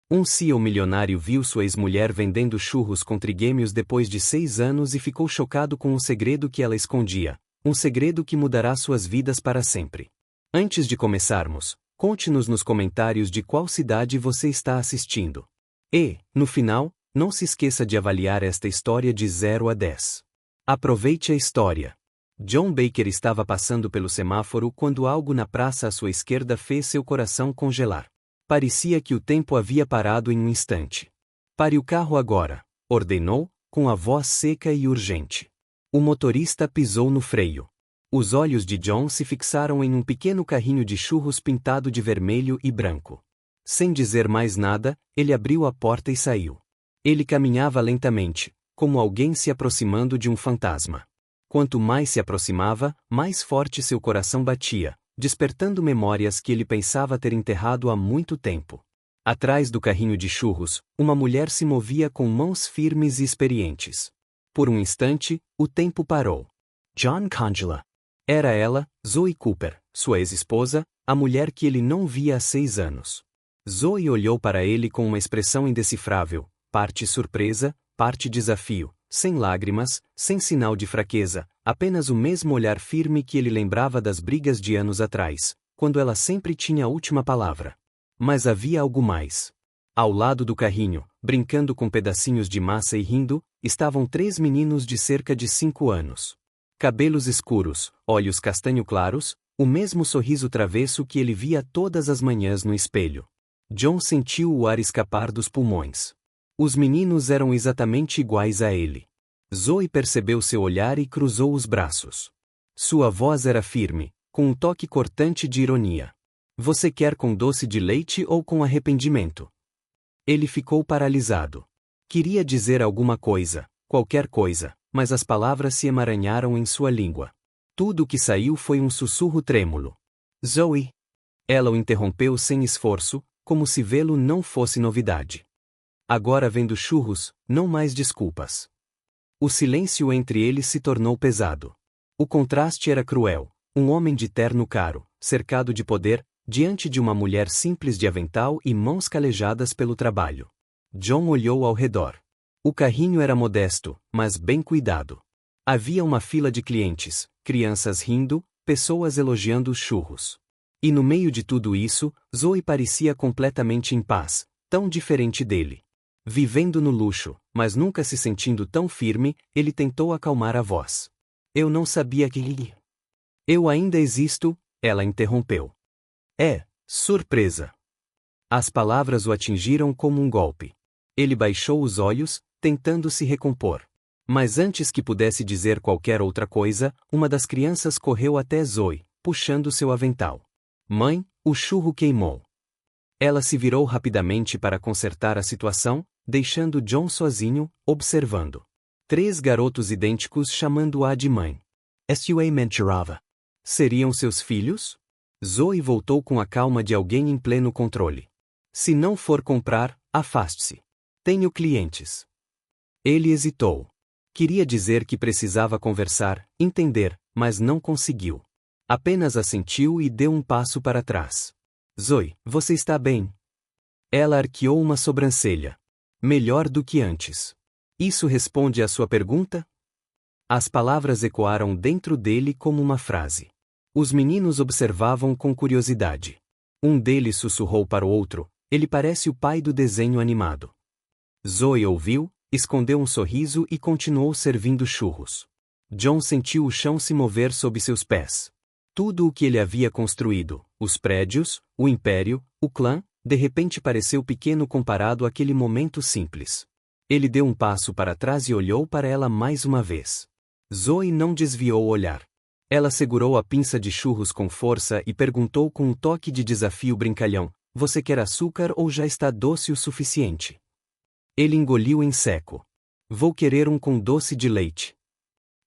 Um CEO milionário viu sua ex-mulher vendendo churros com trigêmeos depois de 6 anos e ficou chocado com o segredo que ela escondia, um segredo que mudará suas vidas para sempre. Antes de começarmos, conte-nos nos comentários de qual cidade você está assistindo. E, no final, não se esqueça de avaliar esta história de 0 a 10. Aproveite a história. John Baker estava passando pelo semáforo quando algo na praça à sua esquerda fez seu coração congelar. Parecia que o tempo havia parado em um instante. Pare o carro agora, ordenou, com a voz seca e urgente. O motorista pisou no freio. Os olhos de John se fixaram em um pequeno carrinho de churros pintado de vermelho e branco. Sem dizer mais nada, ele abriu a porta e saiu. Ele caminhava lentamente, como alguém se aproximando de um fantasma. Quanto mais se aproximava, mais forte seu coração batia, despertando memórias que ele pensava ter enterrado há muito tempo. Atrás do carrinho de churros, uma mulher se movia com mãos firmes e experientes. Por um instante, o tempo parou. John Congela. Era ela, Zoe Cooper, sua ex-esposa, a mulher que ele não via há 6 anos. Zoe olhou para ele com uma expressão indecifrável, parte surpresa, parte desafio, sem lágrimas, sem sinal de fraqueza, apenas o mesmo olhar firme que ele lembrava das brigas de anos atrás, quando ela sempre tinha a última palavra. Mas havia algo mais. Ao lado do carrinho, brincando com pedacinhos de massa e rindo, estavam 3 meninos de cerca de 5 anos. Cabelos escuros, olhos castanho claros, o mesmo sorriso travesso que ele via todas as manhãs no espelho. John sentiu o ar escapar dos pulmões. Os meninos eram exatamente iguais a ele. Zoe percebeu seu olhar e cruzou os braços. Sua voz era firme, com um toque cortante de ironia. Você quer com doce de leite ou com arrependimento? Ele ficou paralisado. Queria dizer alguma coisa, qualquer coisa, mas as palavras se emaranharam em sua língua. Tudo o que saiu foi um sussurro trêmulo. Zoe. Ela o interrompeu sem esforço, como se vê-lo não fosse novidade. Agora vendo churros, não mais desculpas. O silêncio entre eles se tornou pesado. O contraste era cruel. Um homem de terno caro, cercado de poder, diante de uma mulher simples de avental e mãos calejadas pelo trabalho. John olhou ao redor. O carrinho era modesto, mas bem cuidado. Havia uma fila de clientes, crianças rindo, pessoas elogiando os churros. E no meio de tudo isso, Zoe parecia completamente em paz, tão diferente dele. Vivendo no luxo, mas nunca se sentindo tão firme, ele tentou acalmar a voz. Eu não sabia que... Eu ainda existo, ela interrompeu. Surpresa. As palavras o atingiram como um golpe. Ele baixou os olhos, tentando se recompor. Mas antes que pudesse dizer qualquer outra coisa, uma das crianças correu até Zoe, puxando seu avental. Mãe, o churro queimou. Ela se virou rapidamente para consertar a situação, deixando John sozinho, observando. 3 garotos idênticos chamando-a de mãe. Sua mentirava. Seriam seus filhos? Zoe voltou com a calma de alguém em pleno controle. Se não for comprar, afaste-se. Tenho clientes. Ele hesitou. Queria dizer que precisava conversar, entender, mas não conseguiu. Apenas assentiu e deu um passo para trás. Zoe, você está bem? Ela arqueou uma sobrancelha. Melhor do que antes. Isso responde à sua pergunta? As palavras ecoaram dentro dele como uma frase. Os meninos observavam com curiosidade. Um deles sussurrou para o outro, ele parece o pai do desenho animado. Zoe ouviu, escondeu um sorriso e continuou servindo churros. John sentiu o chão se mover sob seus pés. Tudo o que ele havia construído, os prédios, o império, o clã, de repente pareceu pequeno comparado àquele momento simples. Ele deu um passo para trás e olhou para ela mais uma vez. Zoe não desviou o olhar. Ela segurou a pinça de churros com força e perguntou com um toque de desafio brincalhão, você quer açúcar ou já está doce o suficiente? Ele engoliu em seco. Vou querer um com doce de leite.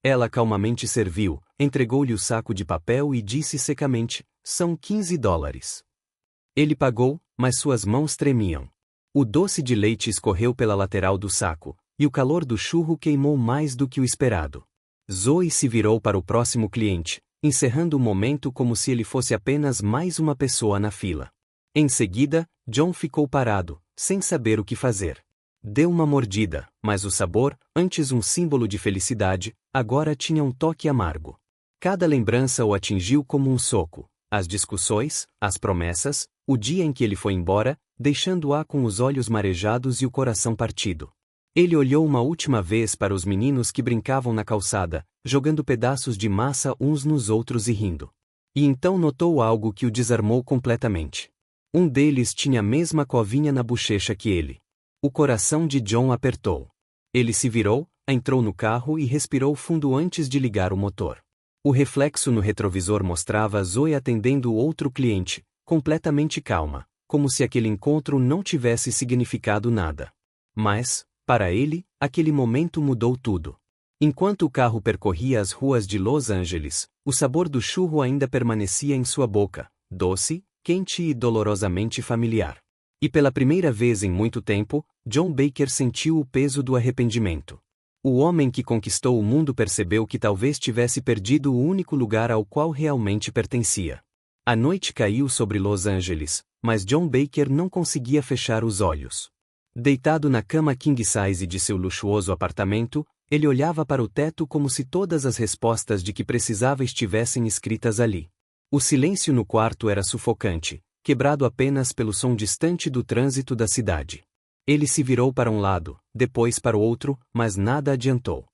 Ela calmamente serviu, entregou-lhe o saco de papel e disse secamente, são $15. Ele pagou, mas suas mãos tremiam. O doce de leite escorreu pela lateral do saco, e o calor do churro queimou mais do que o esperado. Zoe se virou para o próximo cliente, encerrando o momento como se ele fosse apenas mais uma pessoa na fila. Em seguida, John ficou parado, sem saber o que fazer. Deu uma mordida, mas o sabor, antes um símbolo de felicidade, agora tinha um toque amargo. Cada lembrança o atingiu como um soco. As discussões, as promessas, o dia em que ele foi embora, deixando-a com os olhos marejados e o coração partido. Ele olhou uma última vez para os meninos que brincavam na calçada, jogando pedaços de massa uns nos outros e rindo. E então notou algo que o desarmou completamente. Um deles tinha a mesma covinha na bochecha que ele. O coração de John apertou. Ele se virou, entrou no carro e respirou fundo antes de ligar o motor. O reflexo no retrovisor mostrava Zoe atendendo outro cliente, completamente calma, como se aquele encontro não tivesse significado nada. Mas, para ele, aquele momento mudou tudo. Enquanto o carro percorria as ruas de Los Angeles, o sabor do churro ainda permanecia em sua boca, doce, quente e dolorosamente familiar. E pela primeira vez em muito tempo, John Baker sentiu o peso do arrependimento. O homem que conquistou o mundo percebeu que talvez tivesse perdido o único lugar ao qual realmente pertencia. A noite caiu sobre Los Angeles, mas John Baker não conseguia fechar os olhos. Deitado na cama king-size de seu luxuoso apartamento, ele olhava para o teto como se todas as respostas de que precisava estivessem escritas ali. O silêncio no quarto era sufocante, quebrado apenas pelo som distante do trânsito da cidade. Ele se virou para um lado, depois para o outro, mas nada adiantou.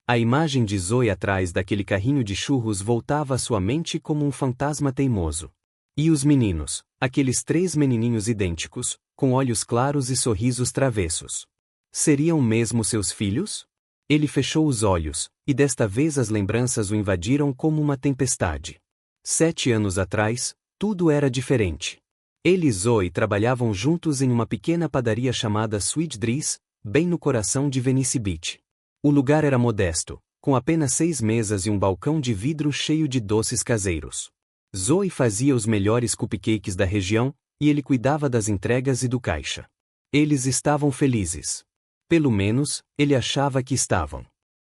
A imagem de Zoe atrás daquele carrinho de churros voltava à sua mente como um fantasma teimoso. E os meninos, aqueles 3 menininhos idênticos, com olhos claros e sorrisos travessos. Seriam mesmo seus filhos? Ele fechou os olhos, e desta vez as lembranças o invadiram como uma tempestade. 7 anos atrás, tudo era diferente. Ele e Zoe trabalhavam juntos em uma pequena padaria chamada Sweet Drees, bem no coração de Venice Beach. O lugar era modesto, com apenas 6 mesas e um balcão de vidro cheio de doces caseiros. Zoe fazia os melhores cupcakes da região, e ele cuidava das entregas e do caixa. Eles estavam felizes. Pelo menos, ele achava que estavam.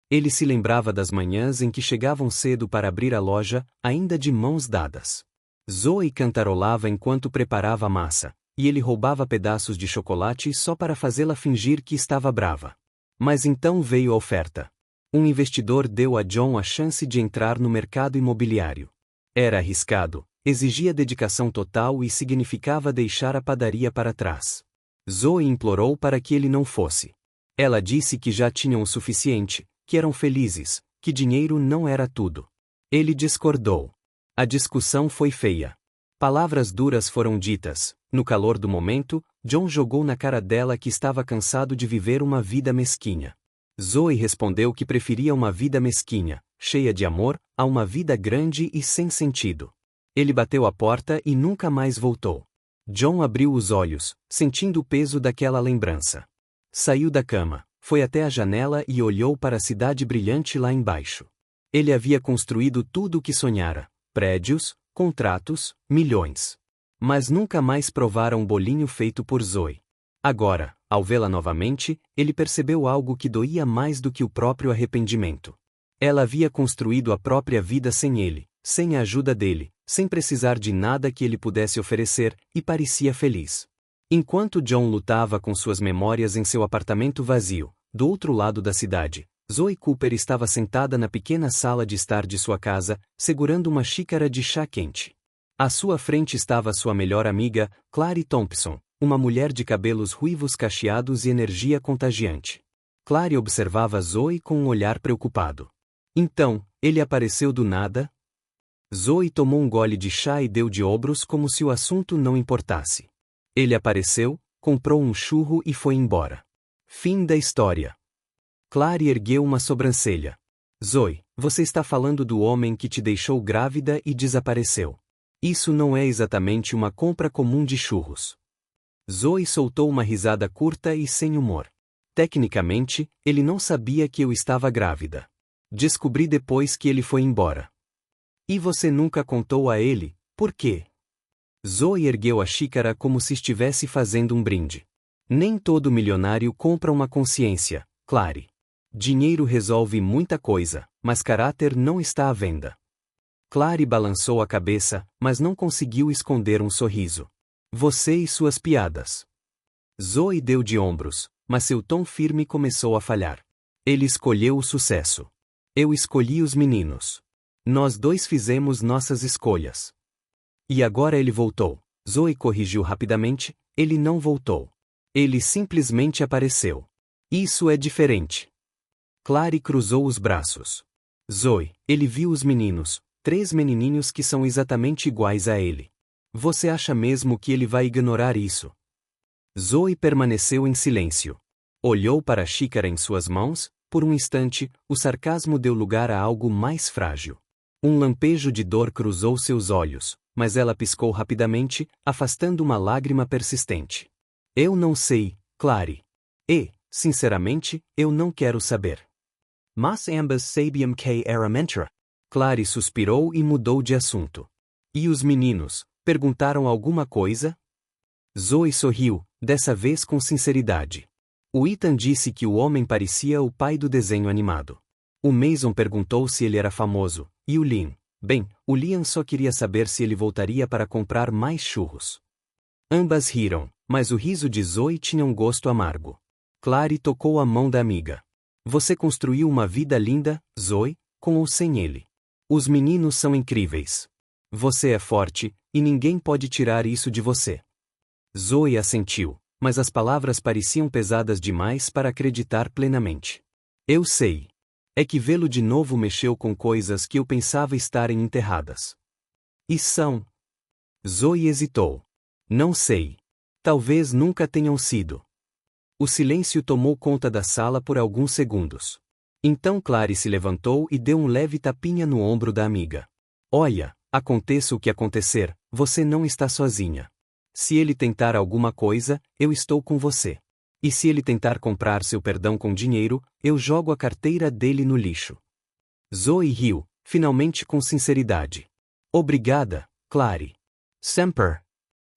Ele se lembrava das manhãs em que chegavam cedo para abrir a loja, ainda de mãos dadas. Zoe cantarolava enquanto preparava a massa, e ele roubava pedaços de chocolate só para fazê-la fingir que estava brava. Mas então veio a oferta. Um investidor deu a John a chance de entrar no mercado imobiliário. Era arriscado, exigia dedicação total e significava deixar a padaria para trás. Zoe implorou para que ele não fosse. Ela disse que já tinham o suficiente, que eram felizes, que dinheiro não era tudo. Ele discordou. A discussão foi feia. Palavras duras foram ditas. No calor do momento, John jogou na cara dela que estava cansado de viver uma vida mesquinha. Zoe respondeu que preferia uma vida mesquinha, cheia de amor, a uma vida grande e sem sentido. Ele bateu a porta e nunca mais voltou. John abriu os olhos, sentindo o peso daquela lembrança. Saiu da cama, foi até a janela e olhou para a cidade brilhante lá embaixo. Ele havia construído tudo o que sonhara: prédios, contratos, milhões. Mas nunca mais provaram um bolinho feito por Zoe. Agora, ao vê-la novamente, ele percebeu algo que doía mais do que o próprio arrependimento. Ela havia construído a própria vida sem ele, sem a ajuda dele, sem precisar de nada que ele pudesse oferecer, e parecia feliz. Enquanto John lutava com suas memórias em seu apartamento vazio, do outro lado da cidade, Zoe Cooper estava sentada na pequena sala de estar de sua casa, segurando uma xícara de chá quente. À sua frente estava sua melhor amiga, Clary Thompson, uma mulher de cabelos ruivos cacheados e energia contagiante. Clary observava Zoe com um olhar preocupado. Então, ele apareceu do nada? Zoe tomou um gole de chá e deu de ombros como se o assunto não importasse. Ele apareceu, comprou um churro e foi embora. Fim da história. Clary ergueu uma sobrancelha. Zoe, você está falando do homem que te deixou grávida e desapareceu. Isso não é exatamente uma compra comum de churros. Zoe soltou uma risada curta e sem humor. Tecnicamente, ele não sabia que eu estava grávida. Descobri depois que ele foi embora. E você nunca contou a ele, por quê? Zoe ergueu a xícara como se estivesse fazendo um brinde. Nem todo milionário compra uma consciência, Clary. Dinheiro resolve muita coisa, mas caráter não está à venda. Clary balançou a cabeça, mas não conseguiu esconder um sorriso. Você e suas piadas. Zoe deu de ombros, mas seu tom firme começou a falhar. Ele escolheu o sucesso. Eu escolhi os meninos. Nós dois fizemos nossas escolhas. E agora ele voltou. Zoe corrigiu rapidamente, ele não voltou. Ele simplesmente apareceu. Isso é diferente. Clary cruzou os braços. Zoe, ele viu os meninos, 3 menininhos que são exatamente iguais a ele. Você acha mesmo que ele vai ignorar isso? Zoe permaneceu em silêncio. Olhou para a xícara em suas mãos, por um instante, o sarcasmo deu lugar a algo mais frágil. Um lampejo de dor cruzou seus olhos, mas ela piscou rapidamente, afastando uma lágrima persistente. Eu não sei, Clary. E, sinceramente, eu não quero saber. Mas ambas sabiam que era mentira. Clary suspirou e mudou de assunto. E os meninos, perguntaram alguma coisa? Zoe sorriu, dessa vez com sinceridade. O Ethan disse que o homem parecia o pai do desenho animado. O Mason perguntou se ele era famoso, e o Liam. Bem, o Liam só queria saber se ele voltaria para comprar mais churros. Ambas riram, mas o riso de Zoe tinha um gosto amargo. Clary tocou a mão da amiga. Você construiu uma vida linda, Zoe, com ou sem ele. Os meninos são incríveis. Você é forte, e ninguém pode tirar isso de você. Zoe assentiu, mas as palavras pareciam pesadas demais para acreditar plenamente. Eu sei. É que vê-lo de novo mexeu com coisas que eu pensava estarem enterradas. E são? Zoe hesitou. Não sei. Talvez nunca tenham sido. O silêncio tomou conta da sala por alguns segundos. Então Clary se levantou e deu um leve tapinha no ombro da amiga. Olha, aconteça o que acontecer, você não está sozinha. Se ele tentar alguma coisa, eu estou com você. E se ele tentar comprar seu perdão com dinheiro, eu jogo a carteira dele no lixo. Zoe riu, finalmente com sinceridade. Obrigada, Clary. Sempre.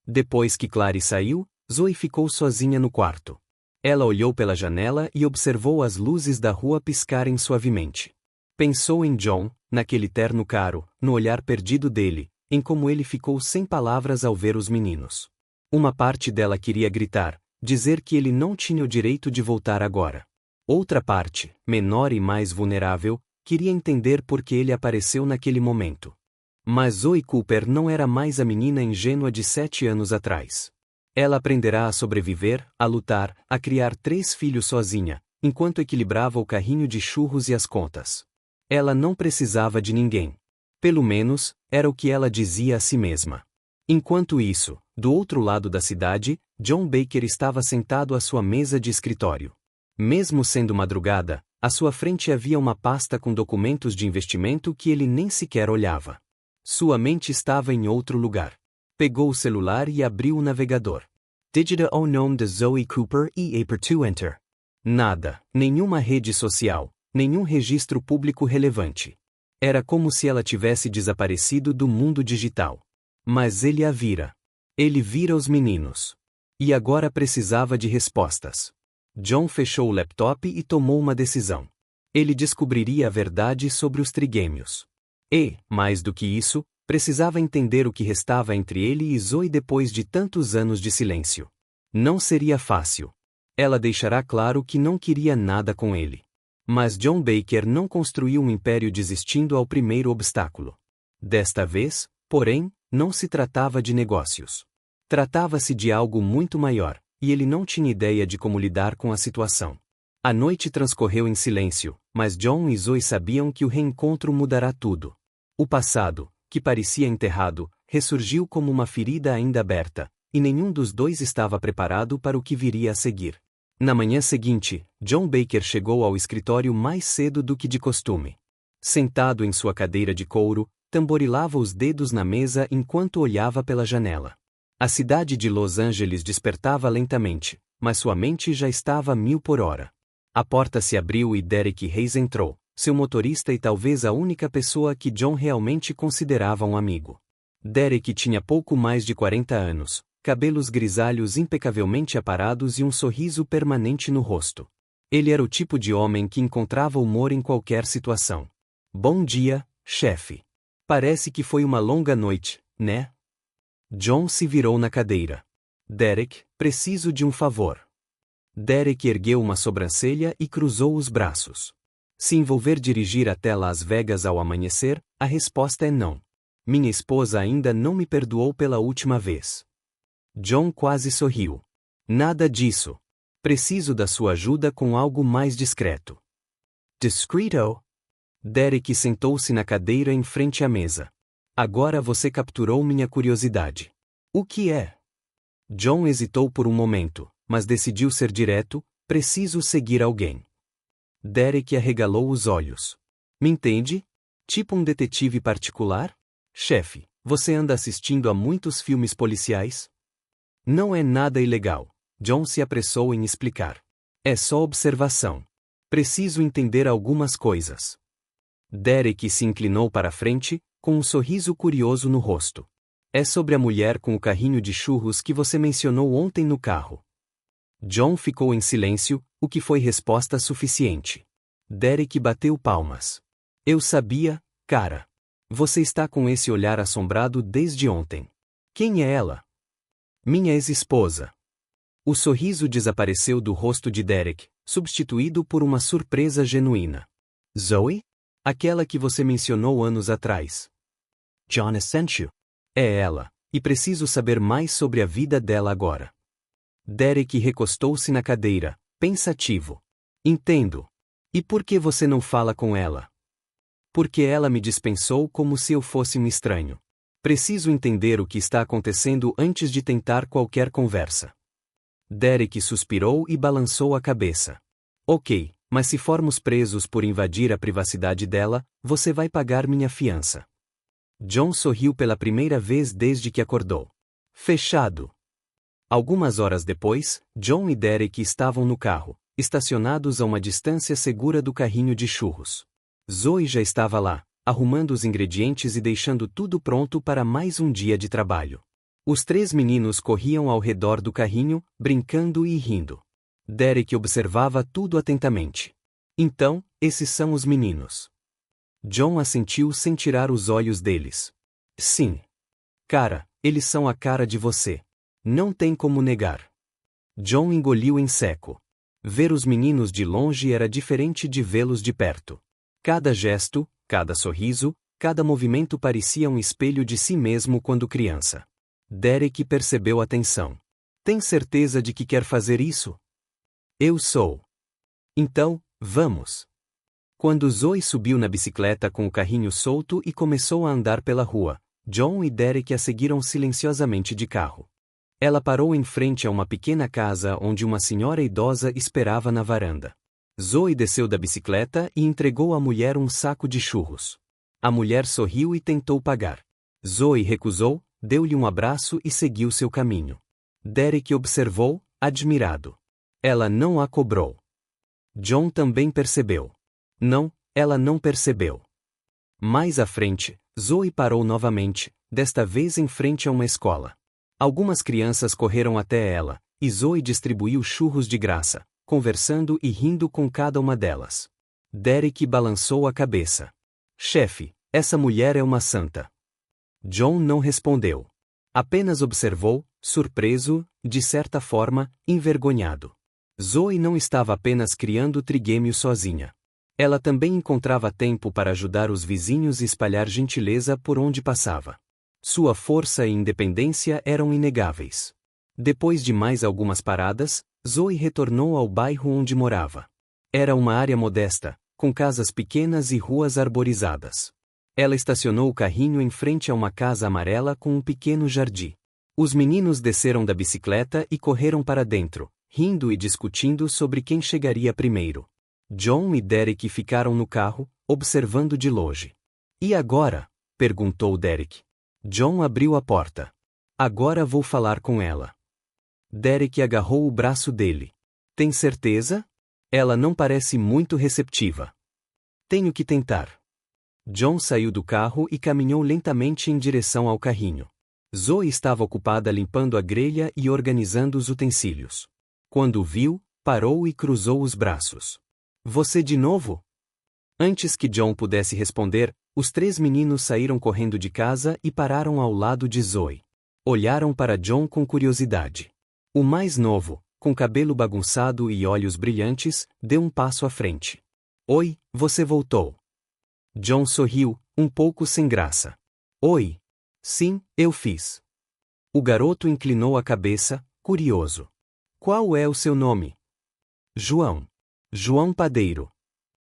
Depois que Clary saiu, Zoe ficou sozinha no quarto. Ela olhou pela janela e observou as luzes da rua piscarem suavemente. Pensou em John, naquele terno caro, no olhar perdido dele, em como ele ficou sem palavras ao ver os meninos. Uma parte dela queria gritar, dizer que ele não tinha o direito de voltar agora. Outra parte, menor e mais vulnerável, queria entender por que ele apareceu naquele momento. Mas Zoe Cooper não era mais a menina ingênua de 7 anos atrás. Ela aprenderá a sobreviver, a lutar, a criar 3 filhos sozinha, enquanto equilibrava o carrinho de churros e as contas. Ela não precisava de ninguém. Pelo menos, era o que ela dizia a si mesma. Enquanto isso, do outro lado da cidade, John Baker estava sentado à sua mesa de escritório. Mesmo sendo madrugada, à sua frente havia uma pasta com documentos de investimento que ele nem sequer olhava. Sua mente estava em outro lugar. Pegou o celular e abriu o navegador. Digita o nome de Zoe Cooper e apertou Enter. Nada, nenhuma rede social, nenhum registro público relevante. Era como se ela tivesse desaparecido do mundo digital. Mas ele a vira. Ele vira os meninos. E agora precisava de respostas. John fechou o laptop e tomou uma decisão. Ele descobriria a verdade sobre os trigêmeos. E, mais do que isso, precisava entender o que restava entre ele e Zoe depois de tantos anos de silêncio. Não seria fácil. Ela deixará claro que não queria nada com ele. Mas John Baker não construiu um império desistindo ao primeiro obstáculo. Desta vez, porém, não se tratava de negócios. Tratava-se de algo muito maior, e ele não tinha ideia de como lidar com a situação. A noite transcorreu em silêncio, mas John e Zoe sabiam que o reencontro mudará tudo. O passado, que parecia enterrado, ressurgiu como uma ferida ainda aberta, e nenhum dos dois estava preparado para o que viria a seguir. Na manhã seguinte, John Baker chegou ao escritório mais cedo do que de costume. Sentado em sua cadeira de couro, tamborilava os dedos na mesa enquanto olhava pela janela. A cidade de Los Angeles despertava lentamente, mas sua mente já estava a 1000 por hora. A porta se abriu e Derek Hayes entrou, seu motorista e talvez a única pessoa que John realmente considerava um amigo. Derek tinha pouco mais de 40 anos, cabelos grisalhos impecavelmente aparados e um sorriso permanente no rosto. Ele era o tipo de homem que encontrava humor em qualquer situação. Bom dia, chefe. Parece que foi uma longa noite, né? John se virou na cadeira. Derek, preciso de um favor. Derek ergueu uma sobrancelha e cruzou os braços. Se envolver dirigir até Las Vegas ao amanhecer, a resposta é não. Minha esposa ainda não me perdoou pela última vez. John quase sorriu. Nada disso. Preciso da sua ajuda com algo mais discreto. Discreto? Derek sentou-se na cadeira em frente à mesa. Agora você capturou minha curiosidade. O que é? John hesitou por um momento, mas decidiu ser direto. Preciso seguir alguém. Derek arregalou os olhos. Me entende? Tipo um detetive particular? Chefe, você anda assistindo a muitos filmes policiais? Não é nada ilegal. John se apressou em explicar. É só observação. Preciso entender algumas coisas. Derek se inclinou para a frente, com um sorriso curioso no rosto. É sobre a mulher com o carrinho de churros que você mencionou ontem no carro. John ficou em silêncio, o que foi resposta suficiente. Derek bateu palmas. Eu sabia, cara. Você está com esse olhar assombrado desde ontem. Quem é ela? Minha ex-esposa. O sorriso desapareceu do rosto de Derek, substituído por uma surpresa genuína. Zoe? Aquela que você mencionou anos atrás. John Asensio. É ela, e preciso saber mais sobre a vida dela agora. Derek recostou-se na cadeira, pensativo. Entendo. E por que você não fala com ela? Porque ela me dispensou como se eu fosse um estranho. Preciso entender o que está acontecendo antes de tentar qualquer conversa. Derek suspirou e balançou a cabeça. Ok, mas se formos presos por invadir a privacidade dela, você vai pagar minha fiança. John sorriu pela primeira vez desde que acordou. Fechado. Algumas horas depois, John e Derek estavam no carro, estacionados a uma distância segura do carrinho de churros. Zoe já estava lá, arrumando os ingredientes e deixando tudo pronto para mais um dia de trabalho. Os três meninos corriam ao redor do carrinho, brincando e rindo. Derek observava tudo atentamente. Então, esses são os meninos. John assentiu sem tirar os olhos deles. Sim. Cara, eles são a cara de você. Não tem como negar. John engoliu em seco. Ver os meninos de longe era diferente de vê-los de perto. Cada gesto, cada sorriso, cada movimento parecia um espelho de si mesmo quando criança. Derek percebeu a tensão. Tem certeza de que quer fazer isso? Eu sou. Então, vamos. Quando Zoe subiu na bicicleta com o carrinho solto e começou a andar pela rua, John e Derek a seguiram silenciosamente de carro. Ela parou em frente a uma pequena casa onde uma senhora idosa esperava na varanda. Zoe desceu da bicicleta e entregou à mulher um saco de churros. A mulher sorriu e tentou pagar. Zoe recusou, deu-lhe um abraço e seguiu seu caminho. Derek observou, admirado. Ela não a cobrou. John também percebeu. Não, ela não percebeu. Mais à frente, Zoe parou novamente, desta vez em frente a uma escola. Algumas crianças correram até ela, e Zoe distribuiu churros de graça, conversando e rindo com cada uma delas. Derek balançou a cabeça. Chefe, essa mulher é uma santa. John não respondeu. Apenas observou, surpreso, de certa forma, envergonhado. Zoe não estava apenas criando trigêmeos sozinha. Ela também encontrava tempo para ajudar os vizinhos e espalhar gentileza por onde passava. Sua força e independência eram inegáveis. Depois de mais algumas paradas, Zoe retornou ao bairro onde morava. Era uma área modesta, com casas pequenas e ruas arborizadas. Ela estacionou o carrinho em frente a uma casa amarela com um pequeno jardim. Os meninos desceram da bicicleta e correram para dentro, rindo e discutindo sobre quem chegaria primeiro. John e Derek ficaram no carro, observando de longe. E agora? Perguntou Derek. John abriu a porta. Agora vou falar com ela. Derek agarrou o braço dele. Tem certeza? Ela não parece muito receptiva. Tenho que tentar. John saiu do carro e caminhou lentamente em direção ao carrinho. Zoe estava ocupada limpando a grelha e organizando os utensílios. Quando o viu, parou e cruzou os braços. Você de novo? Antes que John pudesse responder, os três meninos saíram correndo de casa e pararam ao lado de Zoe. Olharam para John com curiosidade. O mais novo, com cabelo bagunçado e olhos brilhantes, deu um passo à frente. Oi, você voltou. John sorriu, um pouco sem graça. Oi. Sim, eu fiz. O garoto inclinou a cabeça, curioso. Qual é o seu nome? João. João Padeiro.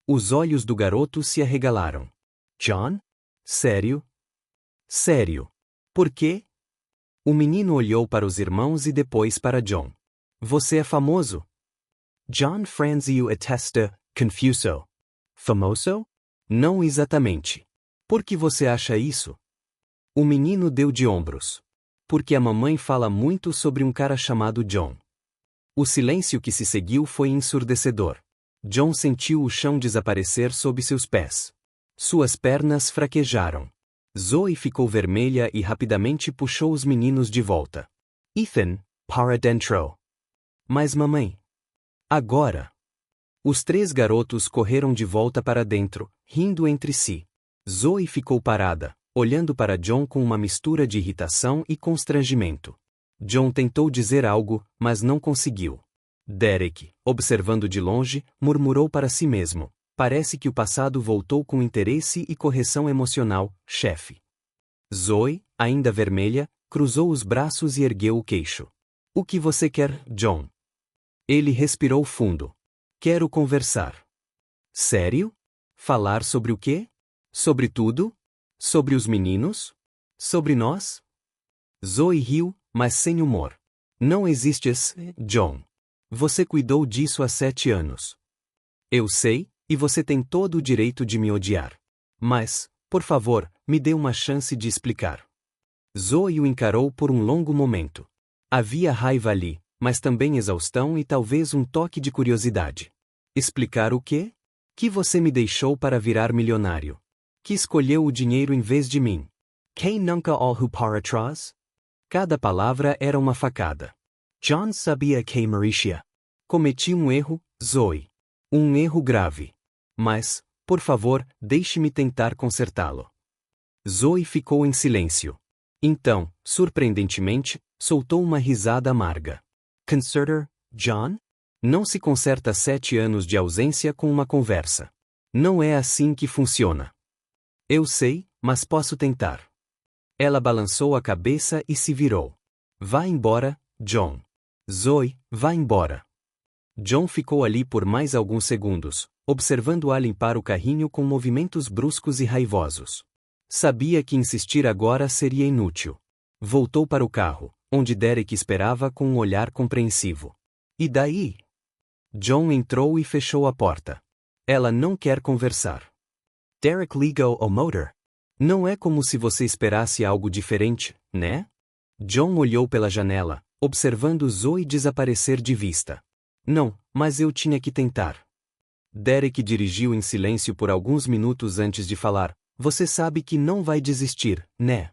Os olhos do garoto se arregalaram. John? Sério? Sério. Por quê? O menino olhou para os irmãos e depois para John. Você é famoso? John franziu a testa, confuso. Famoso? Não exatamente. Por que você acha isso? O menino deu de ombros. Porque a mamãe fala muito sobre um cara chamado John. O silêncio que se seguiu foi ensurdecedor. John sentiu o chão desaparecer sob seus pés. Suas pernas fraquejaram. Zoe ficou vermelha e rapidamente puxou os meninos de volta. Ethan, para dentro. Mas mamãe. Agora. Os três garotos correram de volta para dentro, rindo entre si. Zoe ficou parada, olhando para John com uma mistura de irritação e constrangimento. John tentou dizer algo, mas não conseguiu. Derek, observando de longe, murmurou para si mesmo. Parece que o passado voltou com interesse e correção emocional, chefe. Zoe, ainda vermelha, cruzou os braços e ergueu o queixo. O que você quer, John? Ele respirou fundo. Quero conversar. Sério? Falar sobre o quê? Sobre tudo? Sobre os meninos? Sobre nós? Zoe riu, mas sem humor. Não existes, John. Você cuidou disso há 7 anos. Eu sei, e você tem todo o direito de me odiar. Mas, por favor, me dê uma chance de explicar. Zoe o encarou por um longo momento. Havia raiva ali, mas também exaustão e talvez um toque de curiosidade. Explicar o quê? Que você me deixou para virar milionário. Que escolheu o dinheiro em vez de mim. Quem nunca olhou para trás? Cada palavra era uma facada. John sabia que merecia. Cometi um erro, Zoe. Um erro grave. Mas, por favor, deixe-me tentar consertá-lo. Zoe ficou em silêncio. Então, surpreendentemente, soltou uma risada amarga. Conserter, John? Não se conserta 7 anos de ausência com uma conversa. Não é assim que funciona. Eu sei, mas posso tentar. Ela balançou a cabeça e se virou. Vá embora, John. Zoe, vá embora. John ficou ali por mais alguns segundos, observando-a limpar o carrinho com movimentos bruscos e raivosos. Sabia que insistir agora seria inútil. Voltou para o carro, onde Derek esperava com um olhar compreensivo. E daí? John entrou e fechou a porta. Ela não quer conversar. Derek ligou o motor. Não é como se você esperasse algo diferente, né? John olhou pela janela, observando Zoe desaparecer de vista. Não, mas eu tinha que tentar. Derek dirigiu em silêncio por alguns minutos antes de falar. Você sabe que não vai desistir, né?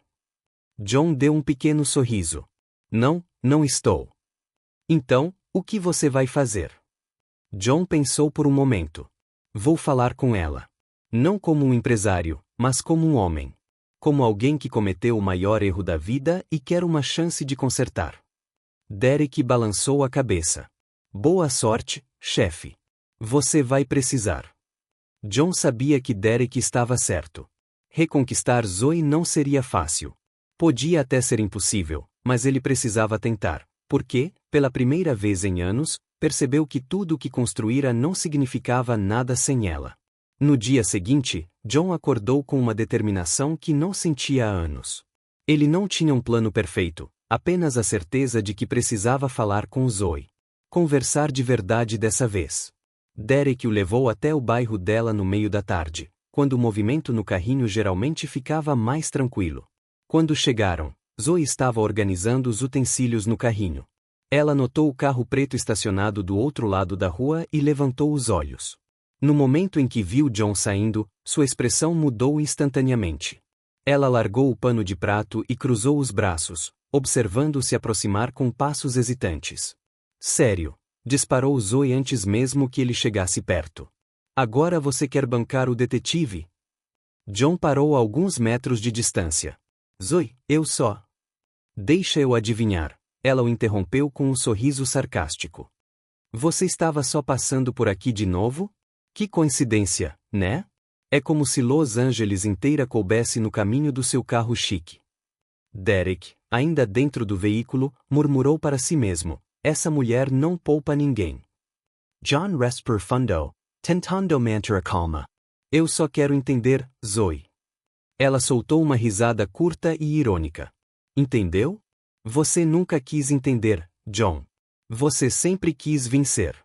John deu um pequeno sorriso. Não, não estou. Então, o que você vai fazer? John pensou por um momento. Vou falar com ela. Não como um empresário, mas como um homem. Como alguém que cometeu o maior erro da vida e quer uma chance de consertar. Derek balançou a cabeça. Boa sorte, chefe. Você vai precisar. John sabia que Derek estava certo. Reconquistar Zoe não seria fácil. Podia até ser impossível, mas ele precisava tentar, porque, pela primeira vez em anos, percebeu que tudo o que construíra não significava nada sem ela. No dia seguinte, John acordou com uma determinação que não sentia há anos. Ele não tinha um plano perfeito, apenas a certeza de que precisava falar com Zoe. Conversar de verdade dessa vez. Derek o levou até o bairro dela no meio da tarde, quando o movimento no carrinho geralmente ficava mais tranquilo. Quando chegaram, Zoe estava organizando os utensílios no carrinho. Ela notou o carro preto estacionado do outro lado da rua e levantou os olhos. No momento em que viu John saindo, sua expressão mudou instantaneamente. Ela largou o pano de prato e cruzou os braços, observando-o se aproximar com passos hesitantes. Sério, disparou Zoe antes mesmo que ele chegasse perto. Agora você quer bancar o detetive? John parou a alguns metros de distância. Zoe, eu só. Deixa eu adivinhar. ela o interrompeu com um sorriso sarcástico. Você estava só passando por aqui de novo? Que coincidência, né? É como se Los Angeles inteira coubesse no caminho do seu carro chique. Derek, ainda dentro do veículo, murmurou para si mesmo: essa mulher não poupa ninguém. John resp profundo, tentando manter a calma. Eu só quero entender, Zoe. Ela soltou uma risada curta e irônica. Entendeu? Você nunca quis entender, John. Você sempre quis vencer.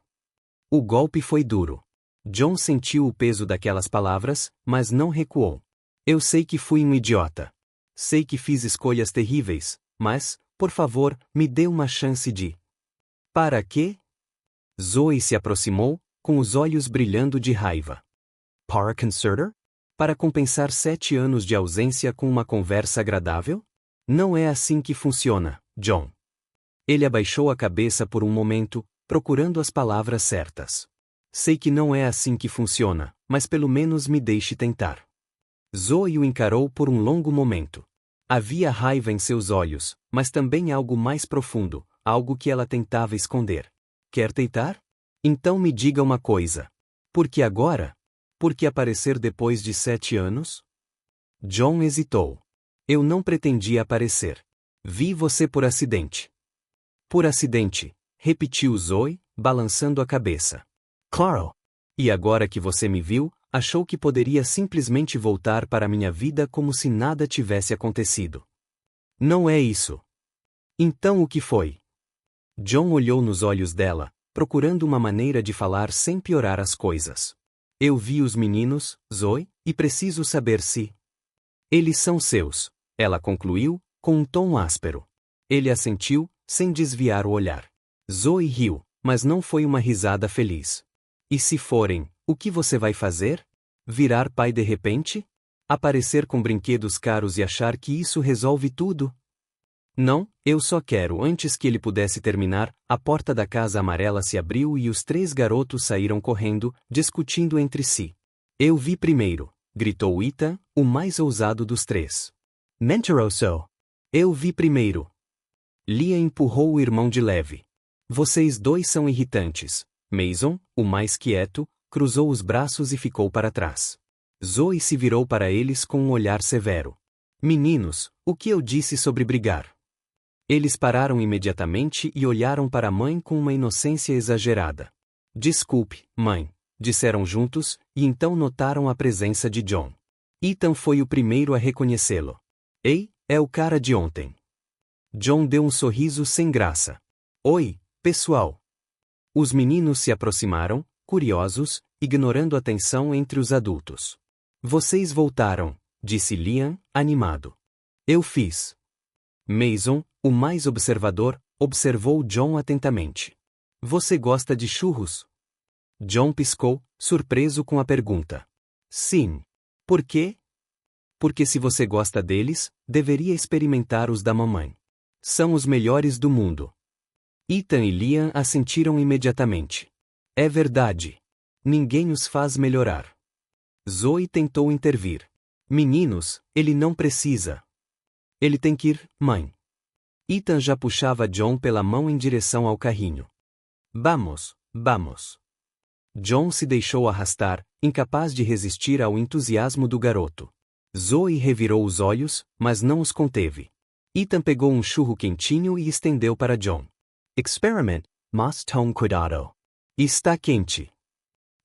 O golpe foi duro. John sentiu o peso daquelas palavras, mas não recuou. Eu sei que fui um idiota. Sei que fiz escolhas terríveis, mas, por favor, me dê uma chance de... Para quê? Zoe se aproximou, com os olhos brilhando de raiva. Para consertar? Para compensar 7 anos de ausência com uma conversa agradável? Não é assim que funciona, John. Ele abaixou a cabeça por um momento, procurando as palavras certas. Sei que não é assim que funciona, mas pelo menos me deixe tentar. Zoe o encarou por um longo momento. Havia raiva em seus olhos, mas também algo mais profundo, algo que ela tentava esconder. Quer tentar? Então me diga uma coisa. Por que agora? Por que aparecer depois de 7 anos? John hesitou. Eu não pretendia aparecer. Vi você por acidente. Por acidente, repetiu Zoe, balançando a cabeça. Claro. E agora que você me viu, achou que poderia simplesmente voltar para minha vida como se nada tivesse acontecido. Não é isso. Então o que foi? John olhou nos olhos dela, procurando uma maneira de falar sem piorar as coisas. Eu vi os meninos, Zoe, e preciso saber se... Eles são seus, ela concluiu, com um tom áspero. Ele assentiu, sem desviar o olhar. Zoe riu, mas não foi uma risada feliz. E se forem, o que você vai fazer? Virar pai de repente? Aparecer com brinquedos caros e achar que isso resolve tudo? Não, eu só quero. Antes que ele pudesse terminar, a porta da casa amarela se abriu e os 3 garotos saíram correndo, discutindo entre si. Eu vi primeiro, gritou Ethan, o mais ousado dos 3. Mentiroso! Eu vi primeiro. Lia empurrou o irmão de leve. Vocês dois são irritantes. Mason, o mais quieto, cruzou os braços e ficou para trás. Zoe se virou para eles com um olhar severo. Meninos, o que eu disse sobre brigar? Eles pararam imediatamente e olharam para a mãe com uma inocência exagerada. Desculpe, mãe, disseram juntos, e então notaram a presença de John. Ethan foi o primeiro a reconhecê-lo. Ei, é o cara de ontem. John deu um sorriso sem graça. Oi, pessoal. Os meninos se aproximaram, curiosos, ignorando a tensão entre os adultos. Vocês voltaram, disse Liam, animado. Eu fiz. Mason, o mais observador, observou John atentamente. Você gosta de churros? John piscou, surpreso com a pergunta. Sim. Por quê? Porque se você gosta deles, deveria experimentar os da mamãe. São os melhores do mundo. Ethan e Liam assentiram imediatamente. É verdade. Ninguém os faz melhorar. Zoe tentou intervir. Meninos, ele não precisa. Ele tem que ir, mãe. Ethan já puxava John pela mão em direção ao carrinho. Vamos, vamos. John se deixou arrastar, incapaz de resistir ao entusiasmo do garoto. Zoe revirou os olhos, mas não os conteve. Ethan pegou um churro quentinho e estendeu para John. Experiment, mas tome cuidado. Está quente.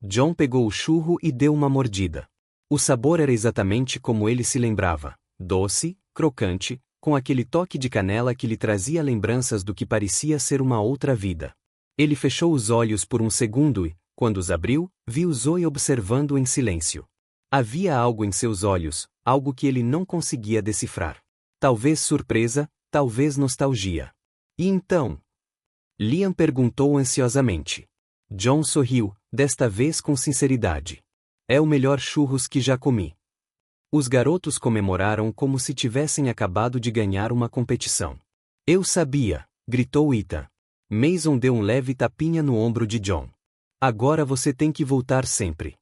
John pegou o churro e deu uma mordida. O sabor era exatamente como ele se lembrava, doce, crocante, com aquele toque de canela que lhe trazia lembranças do que parecia ser uma outra vida. Ele fechou os olhos por um segundo e, quando os abriu, viu Zoe observando em silêncio. Havia algo em seus olhos, algo que ele não conseguia decifrar. Talvez surpresa, talvez nostalgia. E então? Liam perguntou ansiosamente. John sorriu, desta vez com sinceridade. É o melhor churros que já comi. Os garotos comemoraram como se tivessem acabado de ganhar uma competição. Eu sabia, gritou Ethan. Mason deu um leve tapinha no ombro de John. Agora você tem que voltar sempre.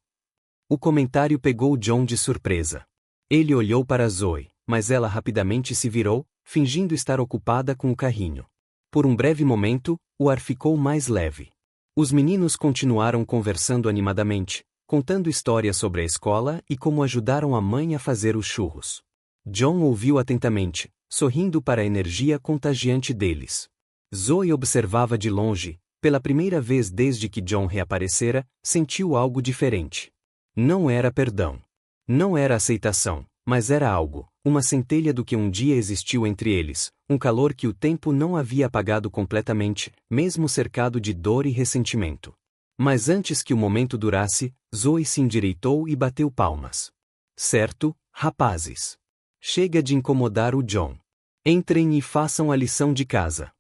O comentário pegou John de surpresa. Ele olhou para Zoe, mas ela rapidamente se virou, fingindo estar ocupada com o carrinho. Por um breve momento, o ar ficou mais leve. Os meninos continuaram conversando animadamente, contando histórias sobre a escola e como ajudaram a mãe a fazer os churros. John ouviu atentamente, sorrindo para a energia contagiante deles. Zoe observava de longe. Pela primeira vez desde que John reaparecera, sentiu algo diferente. Não era perdão. Não era aceitação, mas era algo, uma centelha do que um dia existiu entre eles, um calor que o tempo não havia apagado completamente, mesmo cercado de dor e ressentimento. Mas antes que o momento durasse, Zoe se endireitou e bateu palmas. Certo, rapazes. Chega de incomodar o John. Entrem e façam a lição de casa.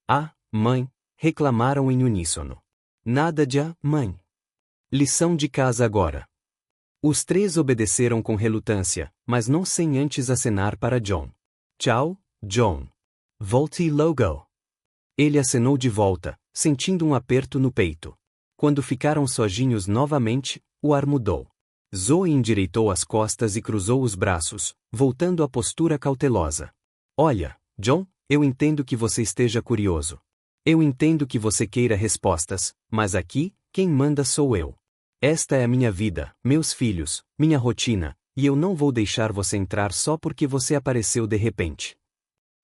Ah, mãe, reclamaram em uníssono. Nada de mãe. Lição de casa agora. Os três obedeceram com relutância, mas não sem antes acenar para John. Tchau, John. Volte logo. Ele acenou de volta, sentindo um aperto no peito. Quando ficaram sozinhos novamente, o ar mudou. Zoe endireitou as costas e cruzou os braços, voltando à postura cautelosa. Olha, John, eu entendo que você esteja curioso. Eu entendo que você queira respostas, mas aqui, quem manda sou eu. Esta é a minha vida, meus filhos, minha rotina, e eu não vou deixar você entrar só porque você apareceu de repente.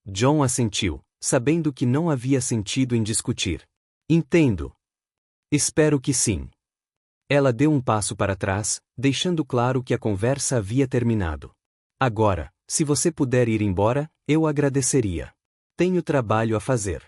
John assentiu, sabendo que não havia sentido em discutir. Entendo. Espero que sim. Ela deu um passo para trás, deixando claro que a conversa havia terminado. Agora, se você puder ir embora, eu agradeceria. Tenho trabalho a fazer.